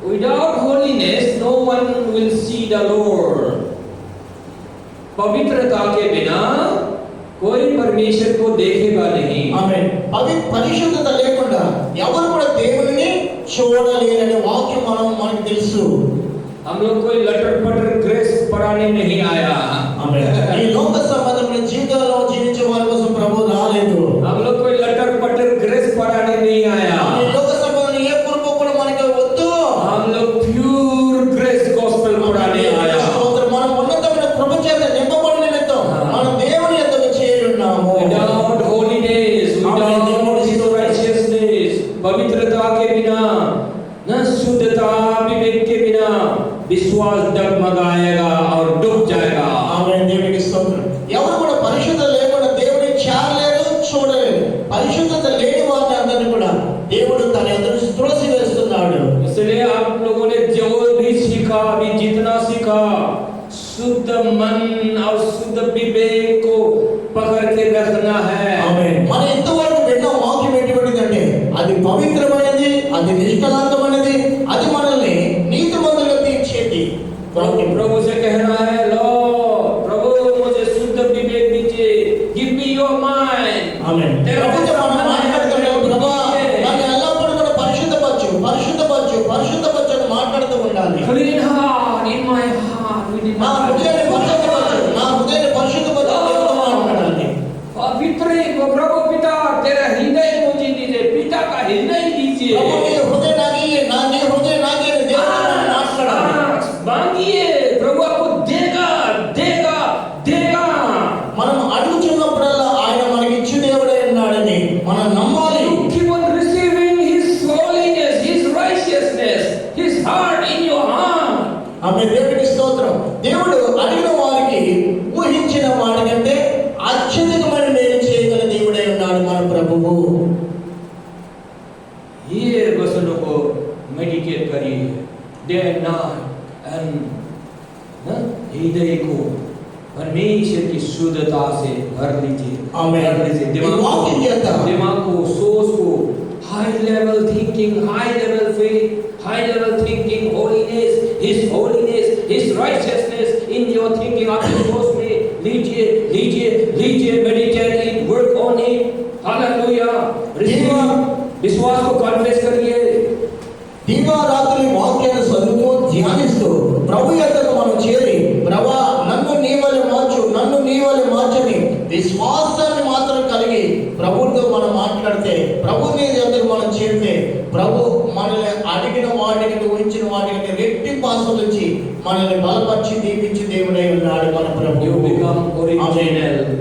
Without holiness, no one will see the Lord. पवित्रता के बिना कोई परमेश्वर को देखेगा नहीं. ఆమేన్. పరిశుద్ధత లేకుండా ఎవరు కూడా దేవుని చూడలేరనే వాక్యం మనకు తెలుసు. हम लोग कोई लटर पटर ग्रेस पढ़ाने नहीं आया. ఆమేన్. ఈ లోక సంబంధమైన జీవితంలో జీవించే వారి కోసం ప్రభు రాలేదు. हम लोग कोई लटर पटर ग्रेस पढ़ाने नहीं आया. ఈ లోక సంబంధమైన ఏ కృప కూడా మనకు వద్దు. हम लोग प्योर ग्रेस गॉस्पेल पढ़ाने आया. మనం ఉన్నతమైన కృప చేత నింపబడిన నిమిత్తం మనం దేవుని యొద్దకు చేరి ఉన్నాము. Without holiness, without righteousness, पवित्रता के बिना, न शुद्धता विवेक के बिना विश्वास डगमगाएगा और डूब जाएगा. ఆమేన్. దేవునికి స్తోత్రం. ఎవరు కూడా పరిశుద్ధత లేకుండా దేవుని చేరలేరు, చూడలేరు. పరిశుద్ధత లేని వారిని అందరినీ కూడా దేవుడు తన ఎదురు త్రోసివేస్తున్నాడు. इसलिए आप लोगों ने जो भी सीखा, अभी जितना सीखा, शुद्ध मन और शुद्ध विवेक को पकड़ के रखना है. ఆమేన్. మనం ఇంతవరకు విన్న వాక్యం ఎటువంటిదంటే అది పవిత్రమైనది, అది నిష్కలంకమైనది, అది మనల్ని నీతిమంతులుగా తీర్చేది. प्रभु से कहना है, लो प्रभु मुझे शुद्ध विवेक दीजिए, गिव मी योर माइंड. ఆమేన్. ప్రభుతో మనం మాట్లాడుతున్నాం, ప్రభువా నన్ను ఎల్లప్పుడూ కూడా పరిశుద్ధపరచు అని మాట్లాడుతూ ఉండాలి. Clean heart in my heart, within నా my heart. హృదయాన్ని పరిశుద్ధపరచు దేవుతో మాట్లాడాలి. पवित्र प्रभु पिता, तेरा हृदय मुझे दीजिए, पिता का हृदय दीजिए. ప్రభు నీ హృదయం నీ హృదయం నాకే అని దేవుతో మాట్లాడాలి. मांगिए, प्रभु आपको देगा. మనం అడుగుచున్నప్పుడల్లా ఆయన మనకి ఇచ్చు దేవుడే ఉన్నాడని మనం నమ్మాలి. Keep on receiving His holiness, His righteousness, His heart in your heart. ఆమె దేవునికి స్తోత్రం. దేవుడు అడిగిన వారికి ఊహించిన వాటికంటే అత్యధికమైన మేలు చేయగల దేవుడై ఉన్నాడు మన ప్రభువు. ये वचनों को मेडिटेट करिए डे एंड नाइट एंड हृदय को परमेश्वर की शुद्धता से भर लीजिए. आमीन. भर लीजिए दिमाग को, सोच को, high level thinking, high level faith, high level thinking, holiness, His righteousness in your thinking. आपके सोच में लीजिए, meditate it, work on it. Hallelujah. विश्वास को कॉन्फेस करिए. దీవారాత్రి వాక్యాన్ని చదువుతూ ధ్యానిస్తూ ప్రభు యొద్దకు మనం చేరి, ప్రభువా నన్ను నీ వలె మార్చని విశ్వాసాన్ని మాత్రం కలిగి ప్రభువుతో మనం మాట్లాడితే, ప్రభు నీ యొద్దకు మనం చేరితే, ప్రభు మనల్ని అడిగిన వాటికి ఊహించిన వాటికి రెట్టింపు ఆశీర్వదించి మనల్ని బలపరిచి దీవించి దేవుడై ఉన్నాడు మన ప్రభు. You become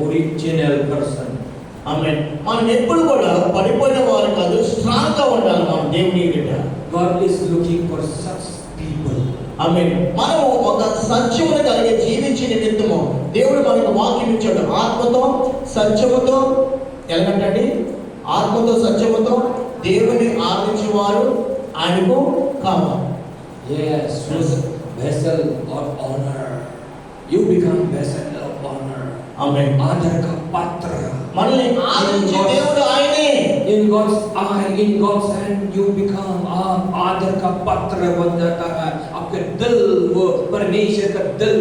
original person. ఆమేన్. మనం ఎప్పుడు కూడా పడిపోయిన వారు కాదు, స్ట్రాంగ్ గా ఉండాలి మనం దేవుని ఎదుట. God is looking for such people. ఆమేన్. మనం ఒక సత్యమును కలిగి జీవించే నిమిత్తము దేవుడు మనకు వాక్యం ఇచ్చాడు. ఆత్మతో సత్యముతో ఎలాగంటే ఆత్మతో సత్యముతో దేవుని ఆరాధించేవారు ఆయనకు కావాలి. Yes, vessel of honor. You become vessel of honor. ఆమేన్. आदर का पात्र. మనల్ని ఆరాధించే దేవుడు ఆయనే. In God's eye, in God's hand, you become आदर का पात्र बन जाता है. आपके दिल, वो परमेश्वर का दिल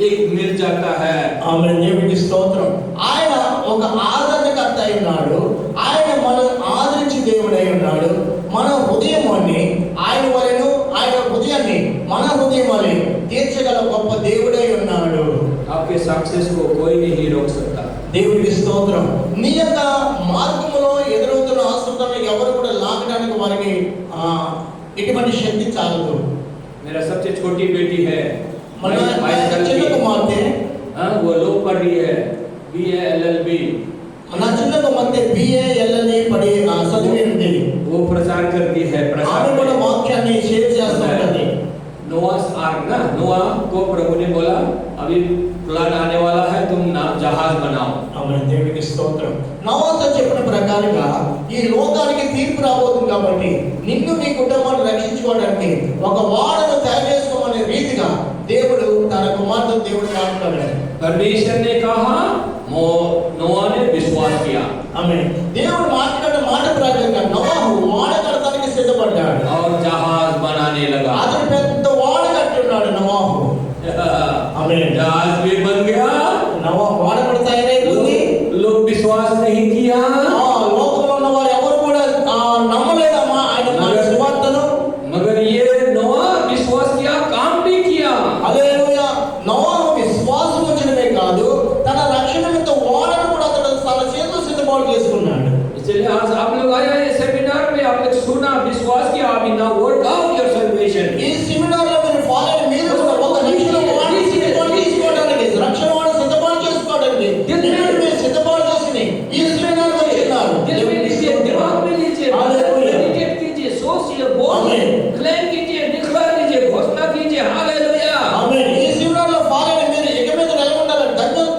एक मिल जाता है. ఆమేన్. దేవునికి స్తోత్రం. ఆయన ఒక ఆదరణకర్త అయి ఉన్నాడు. ఆయన మనల్ని ఆదరించే దేవుడై ఉన్నాడు. మన హృదయాన్ని ఆయన వలెను, ఆయన హృదయాన్ని మన హృదయం వలె తీర్చగల గొప్ప దేవుడై ఉన్నాడు. आपके सक्सेस को कोई नहीं रोक सकता. దేవునికి స్తోత్రం. నీ యొక్క మార్గములో ఎదురవుతున్న ఆశీర్వాదాన్ని ఎవరు కూడా లాగడానికి వారికి ఎటువంటి శక్తి చాలదు. मेरा सबसे छोटी बेटी है, మన చిన్న కుమార్తె वो लो पढ़ रही है, BA LLB. నా చిన్న కుమార్తె BA LLB పడి చదివి ఉంది. वो प्रचार करती है. ఆమె కూడా వాక్యాన్ని నోవాతో చెప్పిన ప్రకారంగా ఈ లోకానికి తీర్పు రాబోతుంది కాబట్టి నిన్ను నీ కుటుంబాన్ని రక్షించుకోవడానికి ఒక వాడను తయారు చేసుకోమనే రీతిగా దేవుడు తన కుమార్తె దేవుడు మాట్లాడాడు. परमेश्वर ने कहा, नोआ ने विश्वास किया। ఆమేన్. దేవుడు మాట్లాడిన మాట ప్రకారంగా నోవాహు వాడ కట్టడానికి సిద్ధపడ్డాడు. और जहाज बनाने लगा। అతను పెద్ద వాడ కట్టున్నాడు నోవాహు. ఆమేన్. जहाज भी बन गया। నోవాహు వాడ కూడా తయారైంది. लोग विश्वास नहीं किया। లోకంలో ఉన్న వారు ఎవరు కూడా నమ్మలేదమ్మా ఆయన సువార్తను. मगर ये नोआ विश्वास किया, काम भी किया। హల్లెలూయా. నోవాహు విశ్వాసం ఉంచడమే కాదు, తన రక్షణ నిమిత్తం వాడను కూడా అతడు తన చేతులు సిద్ధపాటు చేసుకున్నాడు. इसलिए आज आप लोग आए हैं सेमिनार में, आप लोग सुना, विश्वास किया, आप in work out your salvation. ఈ సెమినార్ లో మీరు ఫాలో అయిన మీరు కూడా ఒక రక్షణ వాడను సిద్ధపాటు చేసుకోవడానికి, రక్షణ వాడను సిద్ధపాటు చేసుకోవడానికి మీరు సిద్ధపాటు చేసుకుని ఈ సెమినార్ లో చేరినారు. दिल में लीजिए, दिमाग में लीजिए, मेडिटेट कीजिए, सोचिए, बोलिए, क्लेम कीजिए, डिक्लेयर कीजिए, घोषणा कीजिए। हालेलुया। ఆమేన్. ఈ సెమినార్ లో ఫాలో అయిన మీరు ఇక మీద నిలబడాలి,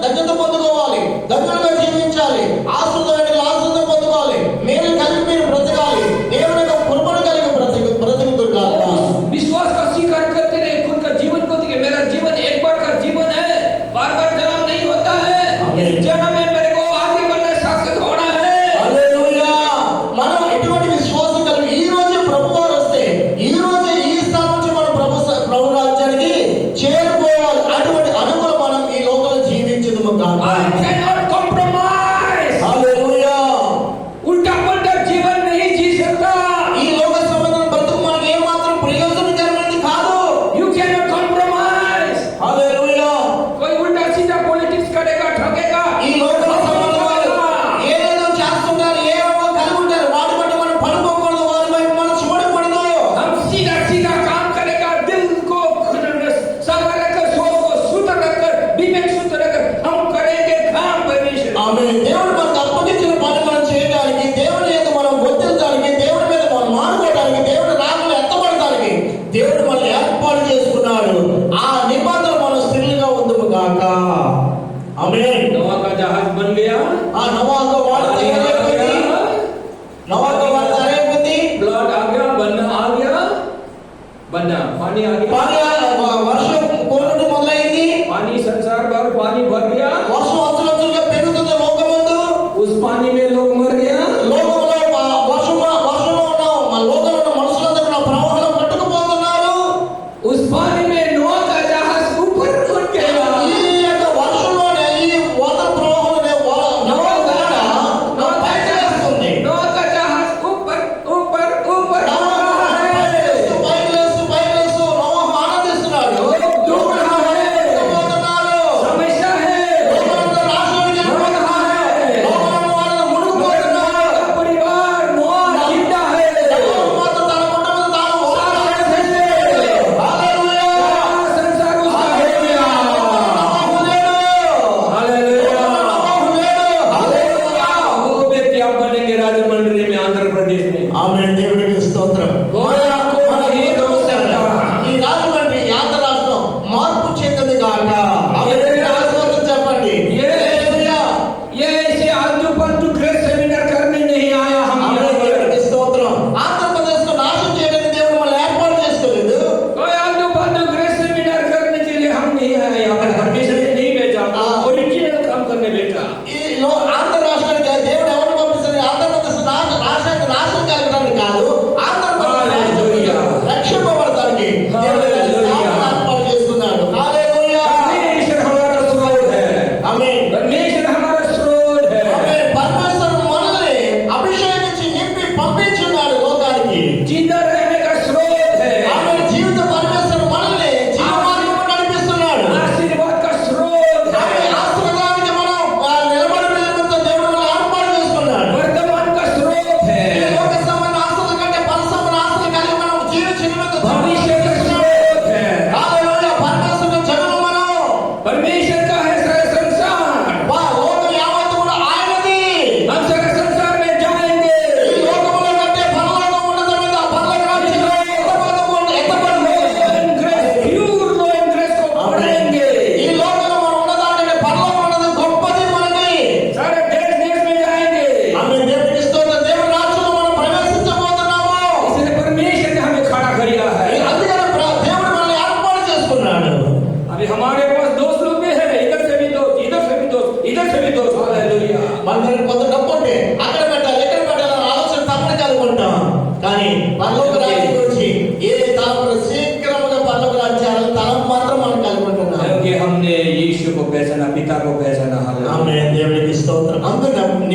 ధన్యత పొందుకోవాలి, ధన్యులుగా జీవించాలి, ఆశీర్వాదాన్ని పొందుకోవాలి, మీరు కలిగి మీరు బ్రతకాలి, దేవుని యొక్క కృపను కలిగి బ్రతుకుతున్నారు. विश्वास का स्वीकार करते रहे, खुद का जीवन को देखिए, मेरा जीवन एक बार का जीवन है, बार बार जन्म नहीं होता है। इस जन्म में मेरे को आगे बढ़ना, शासक होना है। హల్లెలూయా. మనం ఎటువంటి విశ్వాసం కలిగి ఈ రోజు ప్రభువారు వస్తే, ఈ రోజు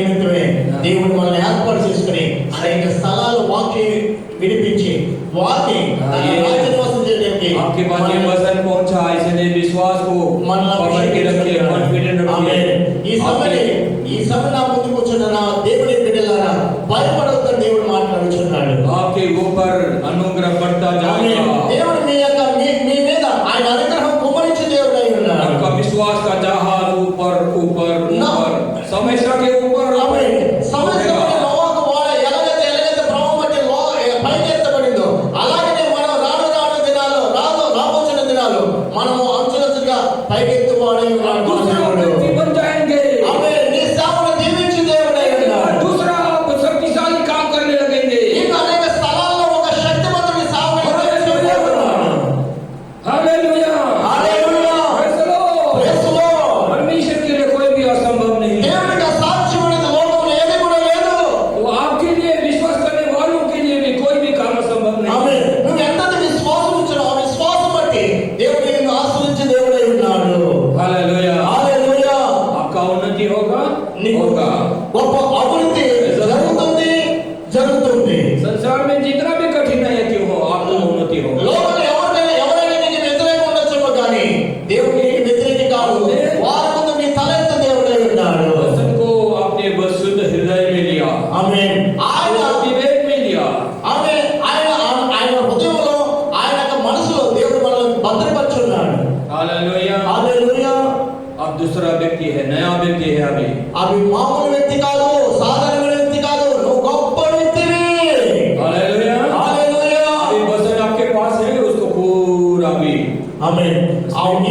నిమిత్తమే దేవుడు మనల్ని ఏర్పాటు చేసుకుని అనేక స్థలాలు వాక్యం వినిపించి వాక్యం రాజనివాసం చేయడానికి आपके पास ये वचन पहुंचा, इसलिए विश्वास को पकड़ के रखिए, कॉन्फिडेंट रखिए। ఈ సభ నా ముందు కూర్చున్న నా దేవుని బిడ్డలారా భయపడవద్దని దేవుడు మాట్లాడుచున్నాడు. आपके ऊपर अनुग्रह बढ़ता जाएगा। దేవుడు మీ మీద ఆయన అనుగ్రహం కుమ్మరించే దేవుడు అయి ఉన్నాడు. आपका विश्वास का जहाज ऊपर ऊपर ऊपर समस्या के ऊपर సమస్య నోవాహు వాడ ఎలాగైతే ప్రభావం బట్టి పైకి ఎత్తబడిందో అలాగనే మనం రాబోతున్న దినాలు మనము అంచులంచులుగా పైకెత్తువాడై ఉన్నాడు. గొప్ప అభివృద్ధి జరుగుతుంది. संसार में जितना भी कठिनाई क्यों हो, आपको उन्नति हो. లోకంలో ఎవరైనా నీకు వ్యతిరేకంగా ఉండొచ్చేమో కానీ దేవుడు నీకు వ్యతిరేకి కాదు. వారి ముందు నీ తలెత్తు దేవుడై ఉన్నాడు. वचन को आपने बस शुद्ध हृदय में लिया. ఆమేన్. ఆయన विवेक में लिया. ఆమేన్. ఆయన హృదయంలో ఆయన యొక్క మనసులో దేవుడు మనల్ని భద్రపరుచున్నాడు. हालेलुया. హల్లెలూయా. अब दूसरा व्यक्ति है, नया व्यक्ति है. అవి మామూలు వ్యక్తి కాదు, సాధారణ వ్యక్తి కాదు, నువ్వు గొప్ప వ్యక్తివి. हालेलुया. హల్లెలూయా. ये वचन आपके पास है, उसको पूरा भी. ఆమేన్.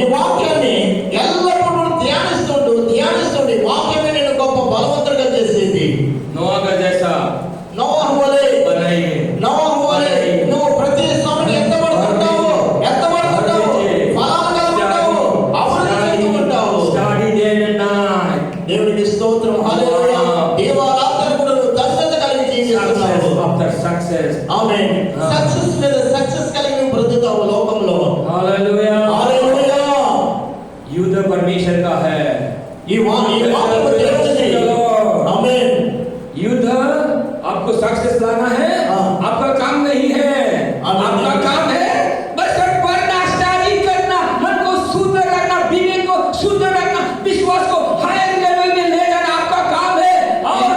ఈ వాక్యాన్ని ఎల్లప్పుడూ ధ్యానిస్తుండి వాక్యమే నేను గొప్ప బలవంతుడిగా చేసేది. नोआ का जैसा నోవాహు వలె बनाइए. నోవాహు వలె నువ్వు ప్రతి సమయం ఎత్తబడుతుంటావు, ఫలాలు కలుగుతావు, అభివృద్ధి చెందుకుంటావు. Study day and night. దేవునికి స్తోత్రం. హల్లెలూయా. దేవారాధన కూడా నువ్వు దర్శన కలిగి జీవిస్తున్నావు. After success. ఆమేన్. సక్సెస్ మీద సక్సెస్ కలిగి నువ్వు బ్రతుకుతావు లోకంలో. हालेलुया. హల్లెలూయా. युद्ध परमेश्वर का है. ఈ వాక్యం దేవుడిది. ఆమేన్. युद्ध आपको सक्सेस लाना है, आपका काम नहीं है. आपका काम है बस पढ़ना, स्टडी करना, मन को शुद्ध रखना, विवेक को शुद्ध रखना, विश्वास को हायर लेवल में ले जाना आपका काम है. और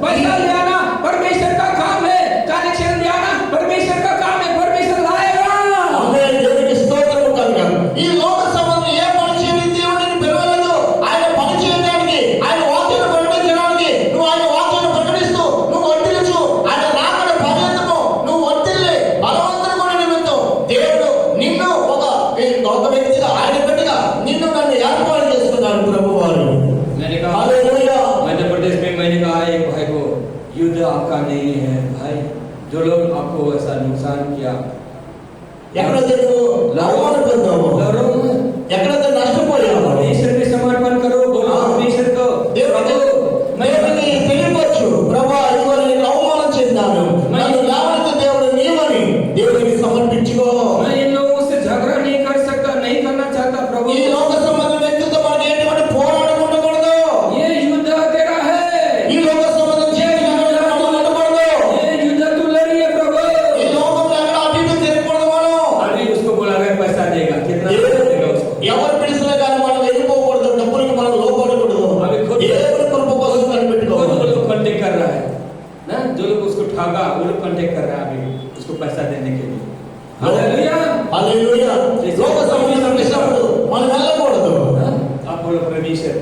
पैसा ले आना परमेश्वर का काम है, कनेक्शन ले आना परमेश्वर का काम है, परमेश्वर लाएगा. ఆమేన్. దేవునికి స్తోత్రం కలుగా. ఈ లోక సంబంధం ఏ పని చేయని దేవుడిని పిలవలేదు. ఆయన పని చేయడానికి, ఆయన వాక్యాన్ని ప్రకటించడానికి నువ్వు ఆయన వాక్యాన్ని ప్రకటిస్తూ నువ్వు వర్తిల్లుచు ఆయన రాకడ పర్యంతము నువ్వు వర్తిల్లి బలవంతుని కూడా నిమిత్తం దేవుడు నిన్ను ఒక వ్యక్తిగా ఆయన బిడ్డగా నిన్ను నన్ను ఏర్పాటు చేసుకున్నాడు ప్రభువారు. मैंने कहा హల్లెలూయా. मध्य प्रदेश में मैंने कहा एक भाई को युद्ध आपका नहीं है भाई, जो लोग आपको ऐसा नुकसान किया, ఎక్కడైతే నువ్వు లాభాలు పొందావో, लड़ो, ఎక్కడైతే నష్టపోయావో परमेश्वर में समर्पण करो, बोलो परमेश्वर को దేవుడికి తెలియవచ్చు. ప్రభా ఇదిగో నేను అవమానం చెందాను, నన్ను లేవనెత్తు దేవుడు నీవని దేవుడికి సమర్పించుకో. मैं इन लोगों से झगड़ा नहीं कर सकता, नहीं करना चाहता प्रभु. ఈ లోక సంబంధ వ్యక్తితో మనకి ఎటువంటి పోరాటం ఉండకూడదు. ये युद्ध तेरा है, ఈ లోక సంబంధం చేయకూడదు. ये युद्ध तू लड़िए प्रभु. ఈ లోకంలో ఎక్కడ అటు ఇటు తిరగకూడదు మనం. अभी उसको बोला गया पैसा देगा, कितना देगा उसको. ఎవరు పిలిచినా కానీ మనం వెళ్ళిపోకూడదు, డబ్బులకి మనం లోపడకూడదు. దేవుడి కృప కోసం కనిపెట్టుకోవాలి. वो लोग कांटेक्ट कर रहा है ना, जो लोग उसको ठगा वो लोग कांटेक्ट कर रहा है अभी उसको पैसा देने के लिए. हालेलुया. హల్లెలూయా. లోక సంబంధం విషయంలో మనం వెళ్ళకూడదు. आप बोलो परमेश्वर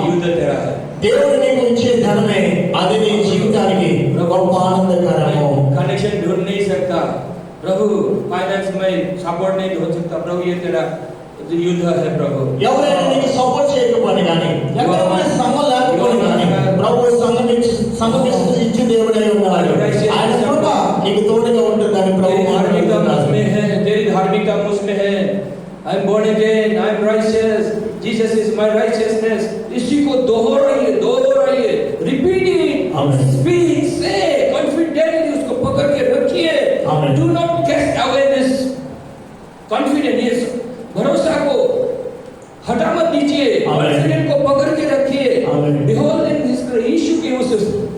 युद्ध तेरा है. దేవుడు నీకు ఇచ్చే ధనమే అది నీ జీవితానికి గొప్ప ఆనందకరము. कनेक्शन ढूंढ नहीं सकता प्रभु, फाइनेंस में सपोर्ट नहीं हो सकता प्रभु, ये तेरा युद्ध है प्रभु. ఎవరైనా నీకు సపోర్ట్ చేయకపోయినా కానీ, ఎవరైనా సంఘం లేకపోయినా కానీ ప్రభు సంఘం ఇచ్చి దేవుడై ఉన్నాడు. ఆయన కృప నీకు తోడుగా ఉంటుందని ప్రభు धार्मिकता मुझ మాట్లాడుతున్నాడు. में है, तेरी धार्मिकता मुझ में है. I am born again, I am righteous, Jesus is my righteousness. इसी को दोहराइए, repeat it, Amen. speak, say, confidently उसको पकड़ के रखिए. Amen. Do not cast away this confidence, भरोसा को हटा मत दीजिए, Amen. confidence को पकड़ के रखिए. Amen. Behold in this प्रभु यीशु की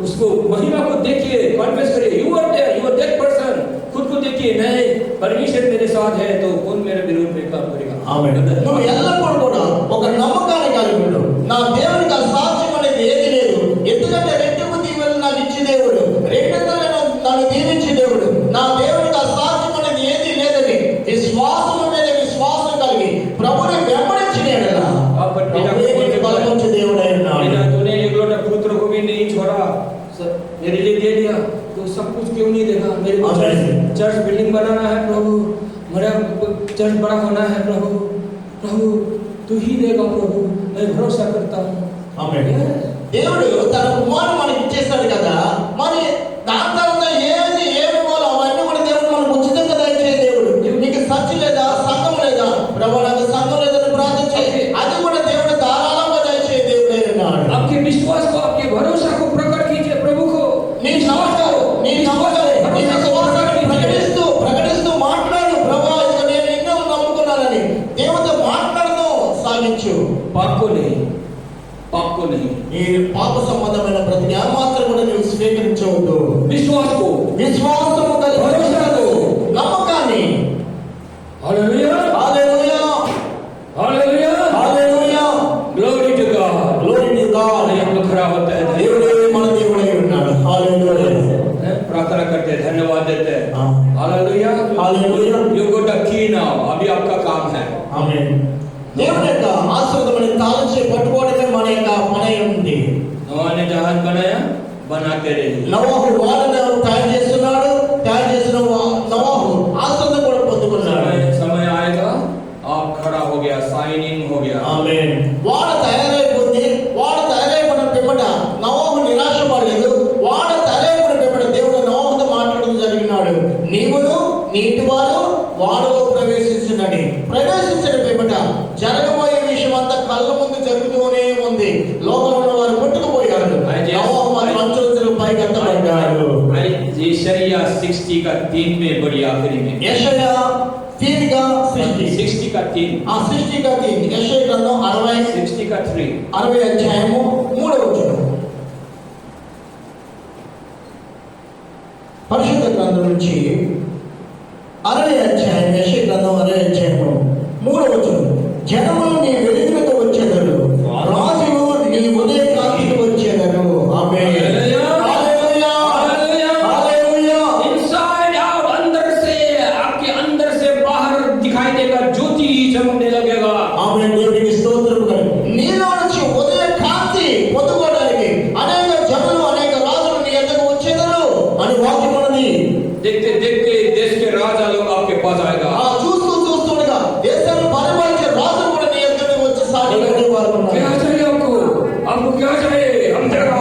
उसको महिमा को देखिए, कॉन्फेस करिए, you are there, you are that person. खुद को देखिए, नहीं परमेश्वर मेरे साथ है तो कौन मेरे विरोध में काम करेगा। ఆమేన్. నువ్వు ఎల్లప్పుడూ కూడా ఒక నమ్మకాన్ని కలిగి ఉండు. నా దేవునికి అసాధ్యం అనేది ఏది లేదు. ఎందుకంటే రెట్టింపు దీవెనలు నాకు ఇచ్చే దేవుడు, రెండింతలను నన్ను దీవించే దేవుడు. నా దేవునికి అసాధ్యం అనేది ఏది లేదని విశ్వాసం మీద విశ్వాసం కలిగి ప్రభుని వెంబడించిన ఎడల ప్రభువే బలపరిచే దేవుడై ఉన్నాడు. तूने एक लोटा पुत्र को भी नहीं छोड़ा, मेरे लिए दे दिया, तो सब कुछ क्यों नहीं देगा? मेरे को चर्च बिल्डिंग बनाना है प्रभु, मेरा चर्च बड़ा होना है प्रभु, प्रभु तू ही देगा प्रभु, मैं भरोसा करता हूँ। ఆమేన్. దేవుడు తన కుమారుని మనకి ఇచ్చేస్తాడు కదా, మరి దాని తర్వాత ఏమి ఇవ్వాలో అవన్నీ కూడా దేవుడు మనకు ఉచితంగా దయచే దేవుడు. నీకు సర్చ్ లేదా, సంఘం లేదా, ప్రభు నాకు సంఘం లేదని ప్రార్థించే, అది కూడా దేవుడు ధారాళంగా దయచే దేవుడే ఉన్నాడు. आपके विश्वास को, आपके भरोसा को प्रकट कीजिए प्रभु को। నీ విశ్వాసాన్ని ప్రకటిస్తూ మాట్లాడు, ప్రభు ఇక నేను నిన్ను నమ్ముకున్నానని దేవుడితో మాట్లాడుతూ సాగించు. पाप को नहीं, पाप को नहीं, ఈ పాప సంబంధమైన ప్రతి మాత్రం కూడా నువ్వు స్వీకరించవద్దు. विश्वास को, విశ్వాసము కలిగి భరోసాతో నమ్మకాన్ని. Hallelujah, hallelujah, hallelujah, hallelujah, glory to God, glory to God. हम लोग खड़ा होते हैं, దేవుడే మన దేవుడై ఉన్నాడు. హల్లెలూయా, प्रार्थना करते हैं, धन्यवाद देते हैं। Hallelujah, hallelujah, you got a की नाउ, अभी आपका काम है। ఆమేన్. దేవుని యొక్క ఆశీర్వాదమైన తాళం చేయి పట్టుకోవడమే మన యొక్క పని ఉంది. नोआ ने जहाज बनाया, बनाते रहिए। నోవాహు వాడను తయారు చేస్తున్నాడు, తయారు చేసిన నోవాహు ఆశీర్వాదం కూడా పొందుకున్నాడు. समय आएगा, आप खड़ा हो गया, साइन इन हो गया। ఆమేన్. వాడ తయారైపోతే, వాడ తయారైపోయిన పిమ్మట నోవాహు నిరాశ పడలేదు. వాడ తయారైపోయిన పిమ్మట దేవుడు నోవాహుతో మాట్లాడడం జరిగినాడు. నీవును నీ ఇంటివారు వాడలో ప్రవేశించునని. ప్రవేశించిన పిమ్మట జరగబోయే విషయం అంతా కళ్ళ ముందు జరుగుతూనే ఉంది. లోపల ఉన్న వారు కొట్టుకుపోయారు. నోవాహు మాత్రం అంచులంచులు పైకి ఎత్తబడ్డాడు. यशायाह 60 का 3 में बड़ी आखिरी में, యెషయా 3 का 60 का 3, ఆ 60 का 3 యెషయా గ్రంథం 60 का 3, 60 అధ్యాయము 3వ వచనం. పరిశుద్ధ గ్రంథం నుంచి 60 అధ్యాయం, యెషయా గ్రంథం 60 అధ్యాయము 3వ వచనం. జనములు నీ వెలుగుతో వచ్చేదరు, రాజులు నీ ఉదయ కాంతికి వచ్చేదరు. ఆమేన్. హల్లెలూయా, హల్లెలూయా. इनसाइड आउट, अंदर से, आपके अंदर से बाहर दिखाई देगा, ज्योति चमकने लगेगा। ఆమేన్. దేవునికి స్తోత్రం కలుగు. నీలో నుంచి ఉదయ కాంతి పొందుకోవడానికి అనేక జనులు, అనేక రాజులు నీ ఎద్దకు వచ్చేదరు అని వాక్యం ఉన్నది. देखते देखते देश के राजा लोग आपके पास आएगा। చూస్తుండగా దేశాన్ని పరిపాలించే రాజులు కూడా నీ ఎద్దకు వచ్చి సాగిపోయే వారు ఉన్నారు. क्या चाहिए आपको? आपको क्या चाहिए? हम देगा।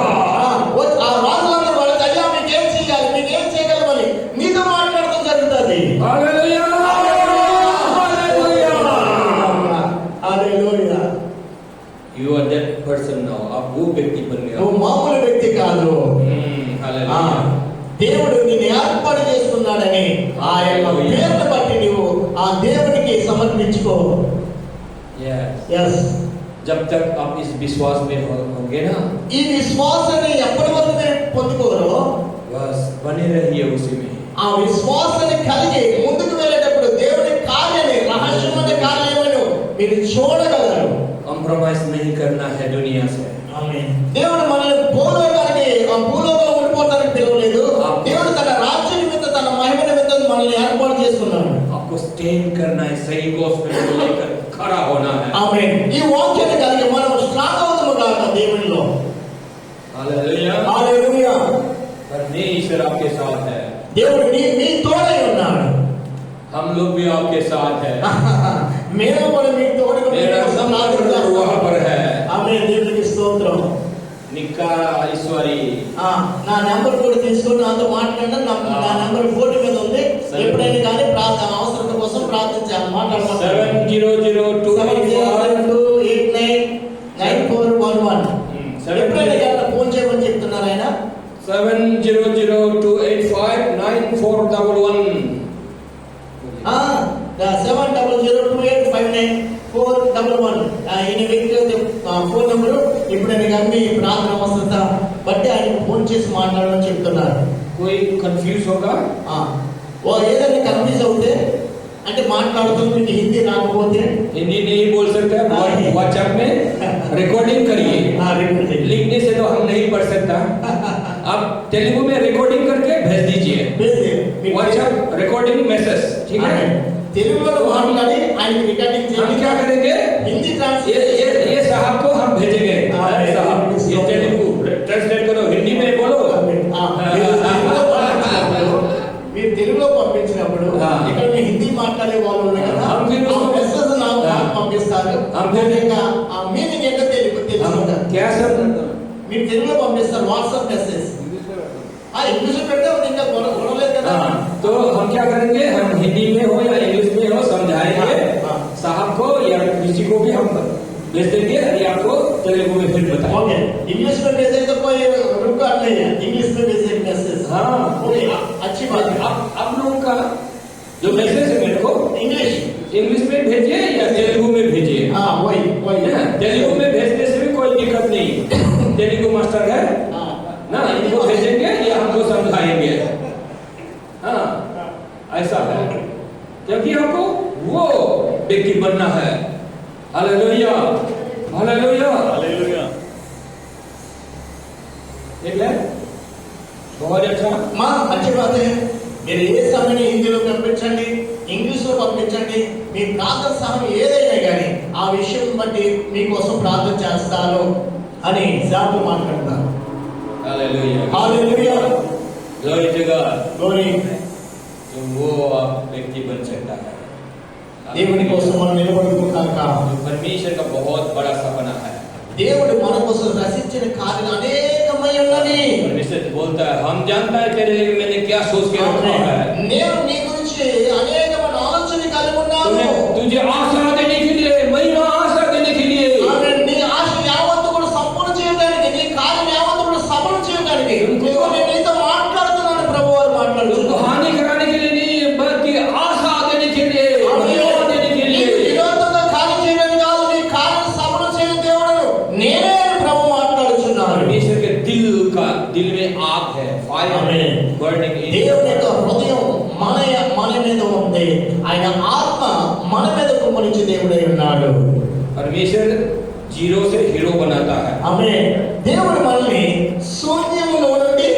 ఆ రాజులందరూ వాళ్ళకి అయ్యా మీకేం చేయాలి, మీకేం చేయగలమని నీతో మాట్లాడటం జరుగుతుంది. Hallelujah, hallelujah. Hallelujah. You are that person now. आप वो व्यक्ति बन गए। నువ్వు మామూలు వ్యక్తి కాదు. हालेलुया। దేవుడు నిన్ను ఏర్పాటు చేసుకున్నాడని ఆ యొక్క పేరును బట్టి నువ్వు ఆ దేవునికి సమర్పించుకో. Yes. ఎస్. जब तक आप इस विश्वास में होंगे ना, ఈ విశ్వాసాన్ని ఎప్పటి వరకు మీరు పొందుకోరో बस बने रहिए उसी में। ఆ విశ్వాసాన్ని కలిగి ముందుకు వెళ్ళేటప్పుడు దేవుని కార్యాన్ని, రహస్యమైన కార్యాలను మీరు చూడగలరు. कंप्रोमाइज नहीं करना है दुनिया से। దేవుడు మనల్ని భూలోకానికి, ఆ భూలోకంలో ఉండిపోవడానికి పిలవలేదు. దేవుడు తన రాజ్య నిమిత్తం, తన మహిమ నిమిత్తం మనల్ని ఏర్పాటు చేసుకున్నాడు. आपको स्टैंड करना है, सही गॉस्पेल को लेकर खड़ा होना है। ఆమేన్. ఈ వాక్యాన్ని కలిగి మనం స్ట్రాంగ్ అవుతాము గాక దేవునిలో. हालेलुया। హల్లెలూయా. परमेश्वर आपके साथ है, దేవుడు మీ తోడై ఉన్నాడు. हम लोग भी आपके साथ है। మేము కూడా మీ తోడుగా मेरा सब वहाँ पर है। ఆమేన్. దేవునికి స్తోత్రం. निकारा ईश्वरी, నా నెంబర్ కూడా తీసుకొని నాతో మాట్లాడినా నా నెంబర్ ఫోటో మీద ఉంది. ఎప్పుడైనా కానీ ప్రార్థన అవసరం కోసం ప్రార్థించాలి, మాట్లాడమని. 7002899411. ఎప్పుడైనా కానీ ఫోన్ చేయమని చెప్తున్నారు ఆయన. 7002859411. 7002859411. ఈయన వ్యక్తిగత ఫోన్ నెంబరు. ఇప్పుడు నేను మీ ప్రార్థన అవసరత బట్టి ఆయన ఫోన్ చేసి మాట్లాడమని చెప్తున్నారు. कोई कंफ्यूज होगा? ఓ ఏదైనా కన్ఫ్యూజ్ అవుతే అంటే మాట్లాడుతూ మీకు హిందీ రాకపోతే हिंदी नहीं बोल सकता, व्हाट्सएप में रिकॉर्डिंग करिए। लिखने से तो हम नहीं पढ़ सकता, आप तेलुगु में रिकॉर्डिंग करके भेज दीजिए, व्हाट्सएप रिकॉर्डिंग मैसेज, ठीक है? తెలుగులో మాట్లాడి ఆయన రికార్డింగ్ हम क्या करेंगे? హిందీ ట్రాన్స్లేట్ ये साहब को हम भेजेंगे, साहब ये तेलुगु ट्रांसलेट करो, हिंदी में बोलो। మీరు తెలుగులో పంపించినప్పుడు ఇక్కడ మీ హిందీ మాట్లాడే వాళ్ళు ఉన్నారు కదా, ఆ మెసేజ్ నాకు పంపిస్తారు. ఆ మీనింగ్ ఏంటో తెలుసుకుంటారు. మీరు తెలుగులో పంపిస్తారు వాట్సాప్ మెసేజ్. इंग्लिश में बैठे हो इनका बोले కదా. तो हम क्या करेंगे, हम हिंदी में हो या इंग्लिश में हो समझाएंगे साहब को या किसी को भी हम भेज देंगे, या आपको तेलुगु में फिर बताएंगे। ओके, इंग्लिश में भेजे तो कोई रुकावट नहीं है, इंग्लिश में भेजे मैसेज। हाँ ओके, अच्छी बात है। आप लोगों का जो मैसेज है मेरे को इंग्लिश में भेजिए या तेलुगु में भेजिए। हाँ वही तेलुगु में भेजने से भी कोई दिक्कत नहीं, तेलुगु मास्टर है ना, इनको भेजेंगे या हमको समझाएंगे। हाँ ऐसा है, क्योंकि हमको वो व्यक्ति बनना है। Hallelujah hallelujah hallelujah. ठीक है, बहुत अच्छा माँ, अच्छी बात है। మీరు ఏ సమయాన్ని హిందీలో పంపించండి, ఇంగ్లీష్లో పంపించండి, మీ ప్రార్థన సమయం ఏదైనా కానీ ఆ విషయం బట్టి మీకోసం ప్రార్థన చేస్తారు అని శాంతి మాట్లాడుతున్నారు. Hallelujah hallelujah, glory to God, glory. जो वो व्यक्ति बन सकता है దేవుని కోసం మనం నిలబడుకుంటాక परमेश्वर का बहुत बड़ा सपना है। దేవుడు మన కోసం రచించిన కార్యాలు అనేకమై ఉన్నవి. परमेश्वर बोलता है, हम जानता है तेरे लिए मैंने क्या सोच के रखा है, నేను నీ గురించి అనేకమైన ఆలోచన కలిగి ఉన్నాను. तुझे आशा देने के लिए, महिमा आशा देने के लिए, నీ ఆశ యావత్తు కూడా సంపూర్ణ చేయడానికి, నీ కార్యం యావత్తు కూడా సఫలం చేయడానికి నేను నీతో మాట్లాడుతున్నాను. ప్రభు వారు మాట్లాడుతున్నారు. हानि कराने के लिए नहीं, बल्कि आशा देने के लिए, महिमा देने के लिए। విరోధంగా కార్యం చేయడానికి కాదు, నీ కార్యం సఫలం చేయని దేవుడు నేనే అని ప్రభు మాట్లాడుతున్నాను. परमेश्वर के दिल में आग है, फायर बर्निंग। దేవుని యొక్క హృదయం మన మీద ఉంది, ఆయన ఆత్మ మన మీద కుమ్మరించి దేవుడై ఉన్నాడు. परमेश्वर जीरो से हीरो बनाता है। ఆమేన్. దేవుడు మనల్ని శూన్యములో నుండి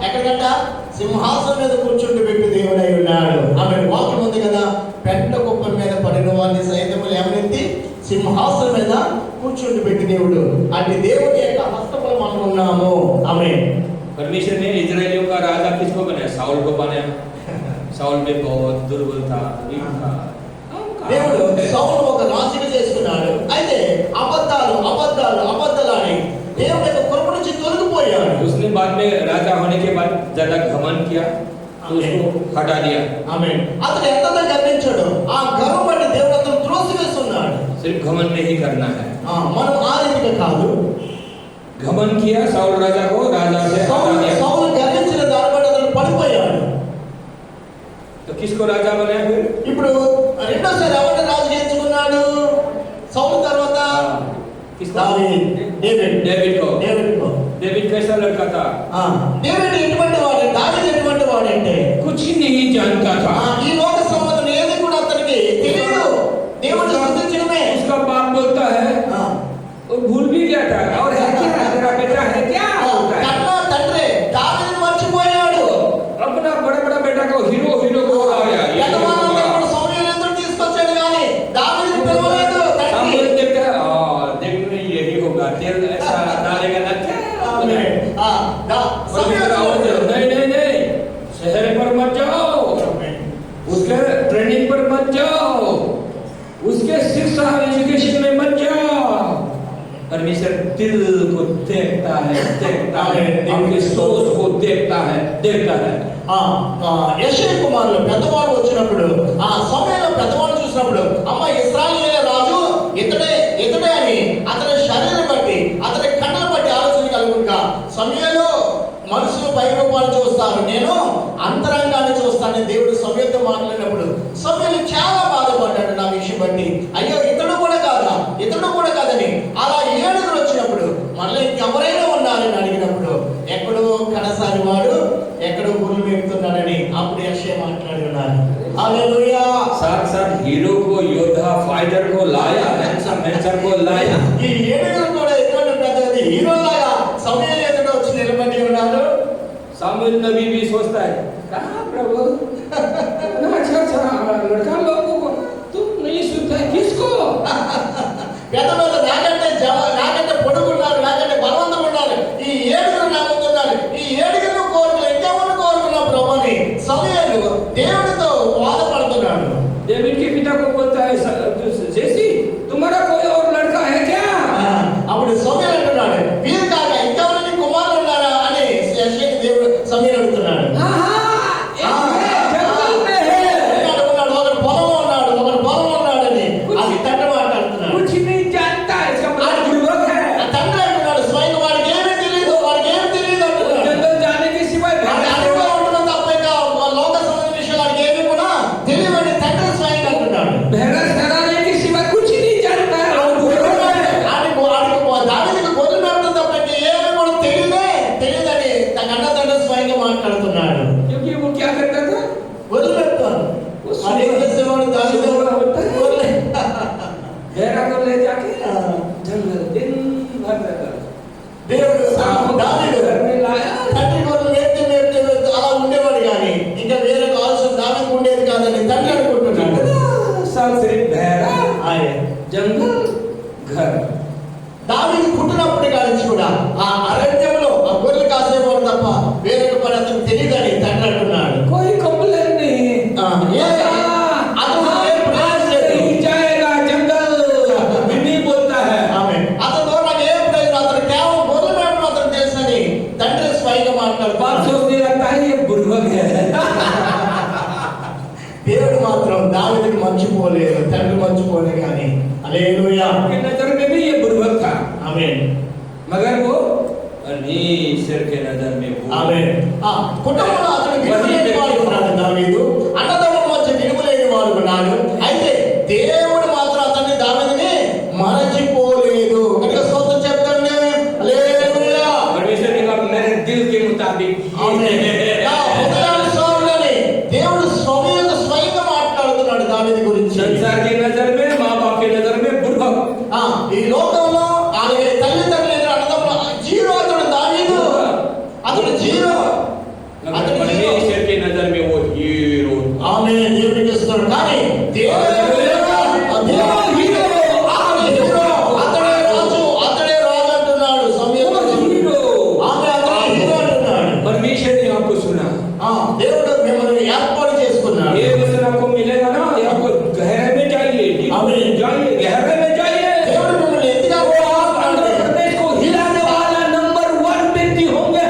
ఎక్కడికంట సింహాసనం మీద కూర్చుండి పెట్టి దేవుడై ఉన్నాడు. ఆమేన్. వాక్యం ఉంది కదా, పెంట కుప్ప మీద పడిన వారిని సైన్యములు ఏమనెత్తి సింహాసనం మీద కూర్చుండి పెట్టి దేవుడు. అంటే దేవుని యొక్క హస్తములో మనం ఉన్నాము. ఆమేన్. परमेश्वर ने इजराइलियों का राजा किसको बनाया? साउल को बनाया। साउल में बहुत दुर्बल था, वीक था। దేవుడు సౌలు ఒక రాజుగా చేసుకున్నాడు. అయితే అబద్ధాలని దేవుని యొక్క కృప నుంచి తొలగిపోయాడు. उसने बाद में राजा होने के बाद ज्यादा घमंड किया, तो उसको हटा दिया। ఆమేన్. అతను ఎంతగా గర్వించాడు, ఆ గర్వం బట్టి దేవుడు అతను త్రోసివేస్తున్నాడు. सिर्फ घमंड नहीं करना है, మనం ఆ రీతిగా కాదు. घमंड किया साउल राजा को, राजा से हटा दिया। సౌలు గర్వించిన దాన్ని బట్టి అతను పడిపోయాడు. तो किसको राजा बनाया फिर? ఇప్పుడు రెండోసారి ఎవరిని రాజుగా ఎంచుకున్నాడు? సౌలు తర్వాత డేవిడ్ को. डेविड कैसा लड़का था? డేవిడ్ ఎటువంటి వాడు? దావీదు ఎటువంటి వాడంటే कुछ नहीं जानता था, ఈ లోక సంబంధం ఏది కూడా అతనికి తెలియదు. దేవుడు స్తుతించడమే. उसका बाप बोलता है वो भूल भी गया था, और है क्या तेरा बेटा है क्या होता है? కన్నా తండ్రి దావీదుని మర్చిపోయాడు. अपना बड़ा बड़ा बेटा को हीरो को आया, యజమానుడు సమూయేలు ఎందుకు తీసుకొచ్చాడు కానీ దావీదుని పిలవలేదు తండ్రి. सामूएल देखता है देखने यही होगा, तेरे ऐसा डालेगा ना क्या? नहीं शहर पर मत जाओ, उसके ट्रेनिंग पर मत जाओ, उसके शिक्षा एजुकेशन में मत जाओ। परमेश्वर दिल को देखता है, आपके सोच को देखता है। యెషయా కుమారులు పెద్దవాడు వచ్చినప్పుడు, ఆ సమయంలో పెద్దవాడు చూసినప్పుడు, అమ్మ ఇశ్రాయేలు రాజు ఇతడే అని అతని శరీరం బట్టి, అతని కన్నులు బట్టి ఆలోచన కలుగుక, సమయంలో మనుషులు పై రూపాలు చూస్తారు, నేను అంతరంగాన్ని చూస్తానని దేవుడు సమయంతో మాట్లాడినప్పుడు సమయంలో చాలా బాధపడ్డాడు నా విషయం బట్టి. అయ్యో ఇతడు కూడా కాదని అలా ఏడుగురు వచ్చినప్పుడు మళ్ళీ ఇంకెవరైనా ఉన్నారని అడిగినప్పుడు ఎక్కడో కడసారి వాడు ఎక్కడో గుళ్ళు పెడుతున్నాడని అప్పుడు యెషయా మాట్లాడి ఉన్నారు. హల్లెలూయా. साथ साथ हीरो को, योद्धा, फाइटर को लाया, हैंडसम को लाया. ఈ ఏడుగురు కూడా ఎక్కడ పెద్దది హీరోలాగా సమయం ఎదుట వచ్చి నిలబడి ఉన్నారు. सामुएल नबी भी सोचता है, कहाँ प्रभु अच्छा लड़का लोगों को तुम नहीं सुनता है, किसको? పెద్ద పెద్ద నాకంటే పొడుగున్నారు, నాకంటే బలవంతం ఉన్నారు, ఈ ఏడుగురు నా ముందు ఉన్నారు, ఈ ఏడుగురు కోరికలు ఎంతమంది కోరుకున్న ప్రభుని సమయాలు దేవుడితో బాధపడుతున్నాడు. डेविड के पिता को बोलता है, जैसी तुम्हारा कोई और लड़का है क्या? అప్పుడు సమయం అంటున్నాడు, వీరు కాక ఇంకెవరైనా కుమారులు ఉన్నారా అని యెషయాకి దేవుడు సమయం అడుగుతున్నాడు. అలా ఉండేవాడు కానీ ఇంకా వేరే కావాల్సిన దావీదుకు ఉండేది కాదని తండ్రి అనుకుంటున్నాడు. దావీదు పుట్టినప్పటి కానించి కూడా ఆ అరణ్యంలో ఆ గొర్రెలు కాసేవాడు తప్ప వేరొక పని అతను తెలియదని తండ్రి అంటున్నాడు. దేవుడు మాత్రం దావీదుని మర్చిపోలేదు, తండ్రి మర్చిపోలే కానీ. హల్లెలూయా. नजर में भी ये बुर्बक था, ఆమేన్. मगर वो परमेश्वर के नजर में वो ఆమేన్. కుటుంబంలో అతను విలువలేని వాడు ఉన్నాడు దావీదు, అన్నదమ్ముల మధ్య విలువలేని వాడు ఉన్నాడు. అయితే దేవుడు మాత్రం అతన్ని దావీదుని మరచిపోలేదు. కనుక స్తోత్రం చెప్తాండి. హల్లెలూయా. परमेश्वर ने कहा मेरे दिल के मुताबिक ఆమేన్. దేవుడు స్వయంగా మాట్లాడుతున్నాడు దావీదు గురించి. संसार की नजर में, माँ बाप की नजर में बुर्बक, ఈ లోకంలో అలాగే తల్లిదండ్రులు అన్నదమ్ములు జీరో అతడు దావీదు, అతడు జీరో. परमेश्वर की नजर में वो हीरो. ఆమేన్. దేవుడికి ఇస్తున్నాడు కానీ దేవుడు అతడే రాజు, అతడే రాజు అంటున్నాడు సమయంలో. ఆమె అతడే హీరో అంటున్నాడు. परमेश्वर ने आपको सुना, దేవుడు మిమ్మల్ని ఏర్పాటు చేసుకున్నాడు. ये वचन आपको मिलेगा ना, ये आपको गहरे में जाइए, जाइए गहरे में जाइए. దేవుడు మిమ్మల్ని ఎత్తుగా आंध्र प्रदेश को हिलाने वाला नंबर 1 व्यक्ति होंगे.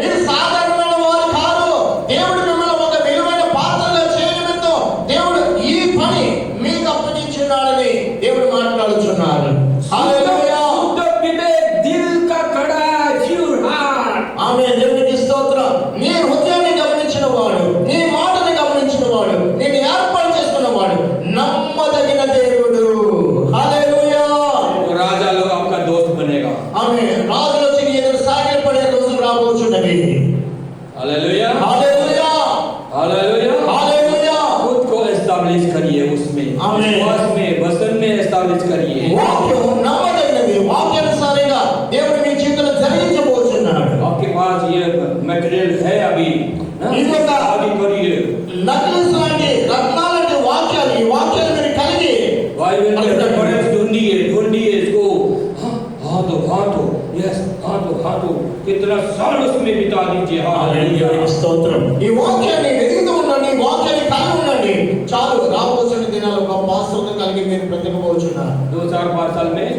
మీరు సాధారణమైన వారు కాదు. దేవుడు మిమ్మల్ని ఒక విలువైన పాత్రగా చేయనిమిత్తం దేవుడు ఈ పని మీకు అప్పగించున్నాడని దేవుడు మాట్లాడుచున్నారు. హల్లెలూయా. दिल का कड़ा जीवहार. ఆమేన్. దేవునికి స్తోత్రం. నీ హృదయాన్ని గమనించిన వాడు, నీ మాటని గమనించిన వాడు, నిన్ను ఏర్పాటు చేసుకున్న వాడు నమ్మదగిన దేవుడు. హల్లెలూయా. राजा लोग आपका दोस्त बनेगा. ఆమేన్. రాజులు వచ్చి నీ ఎదురు సాగిలపడే రోజులు రాబోచున్నవి. Hallelujah, hallelujah. हालेलुया. హల్లెలూయా. खुद को एस्टैब्लिश करिए उसमें, आमीन. विश्वास में, वचन में एस्टैब्लिश करिए. వాక్యం నమ్మదగినది. వాక్యానుసారంగా దేవుడు మీ జీవితంలో జరిగించబోతున్నాడు. आपके पास ये मटेरियल है अभी ना, आगे करिए. నక్లెస్ లాంటి రత్నాలంటి వాక్యాలు, ఈ వాక్యాలు మీరు కలిగి बाइबल में रेफरेंस ढूंढिए, ढूंढिए इसको. हाथों, यस, हाथों. कितना साल उसमें बिता दीजिए. हालेलुया. స్తోత్రం. ఈ వాక్యాన్ని వెతుకుతూ ఉండండి, ఈ వాక్యాన్ని కలిగి ఉండండి. చాలు రాబోతున్న దినాల్లో ఒక పాస్టర్ని కలిగి మీరు బ్రతికబోచున్నారు. 2-4 साल में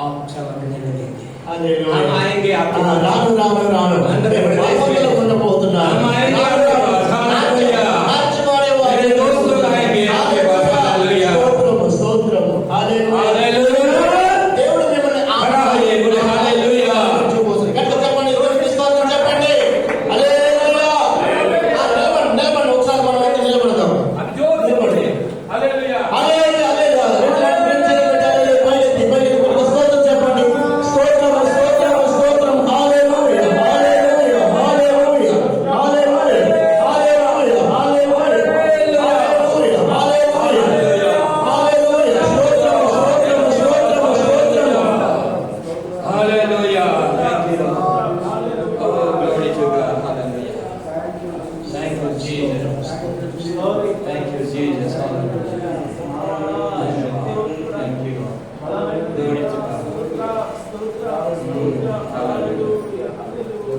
आप चमकने लगेंगे. హల్లెలూయా. हम आएंगे आपके पास. రాను పాపంలో ఉండబోతున్నారు. हम आएंगे आपके पास. हालेलुया. मेरे दोस्त लोग आएंगे आपके पास. हालेलुया. స్తోత్రం. హల్లెలూయా. हालेलुया. దేవుడు మిమ్మల్ని खड़ा होइए, बोले हालेलुया. గట్టిగా చెప్పండి, దేవునికి స్తోత్రం చెప్పండి. హల్లెలూయా. నిలబడండి, ఒకసారి మనం అయితే నిలబడదాం. अब जोर से बोलिए हालेलुया. హల్లెలూయా. హల్లెలూయా. పైకి స్తోత్రం చెప్పండి. Jesus. Thank you, Jesus. Hallelujah. Thank you, Lord. Glory to God. Hallelujah.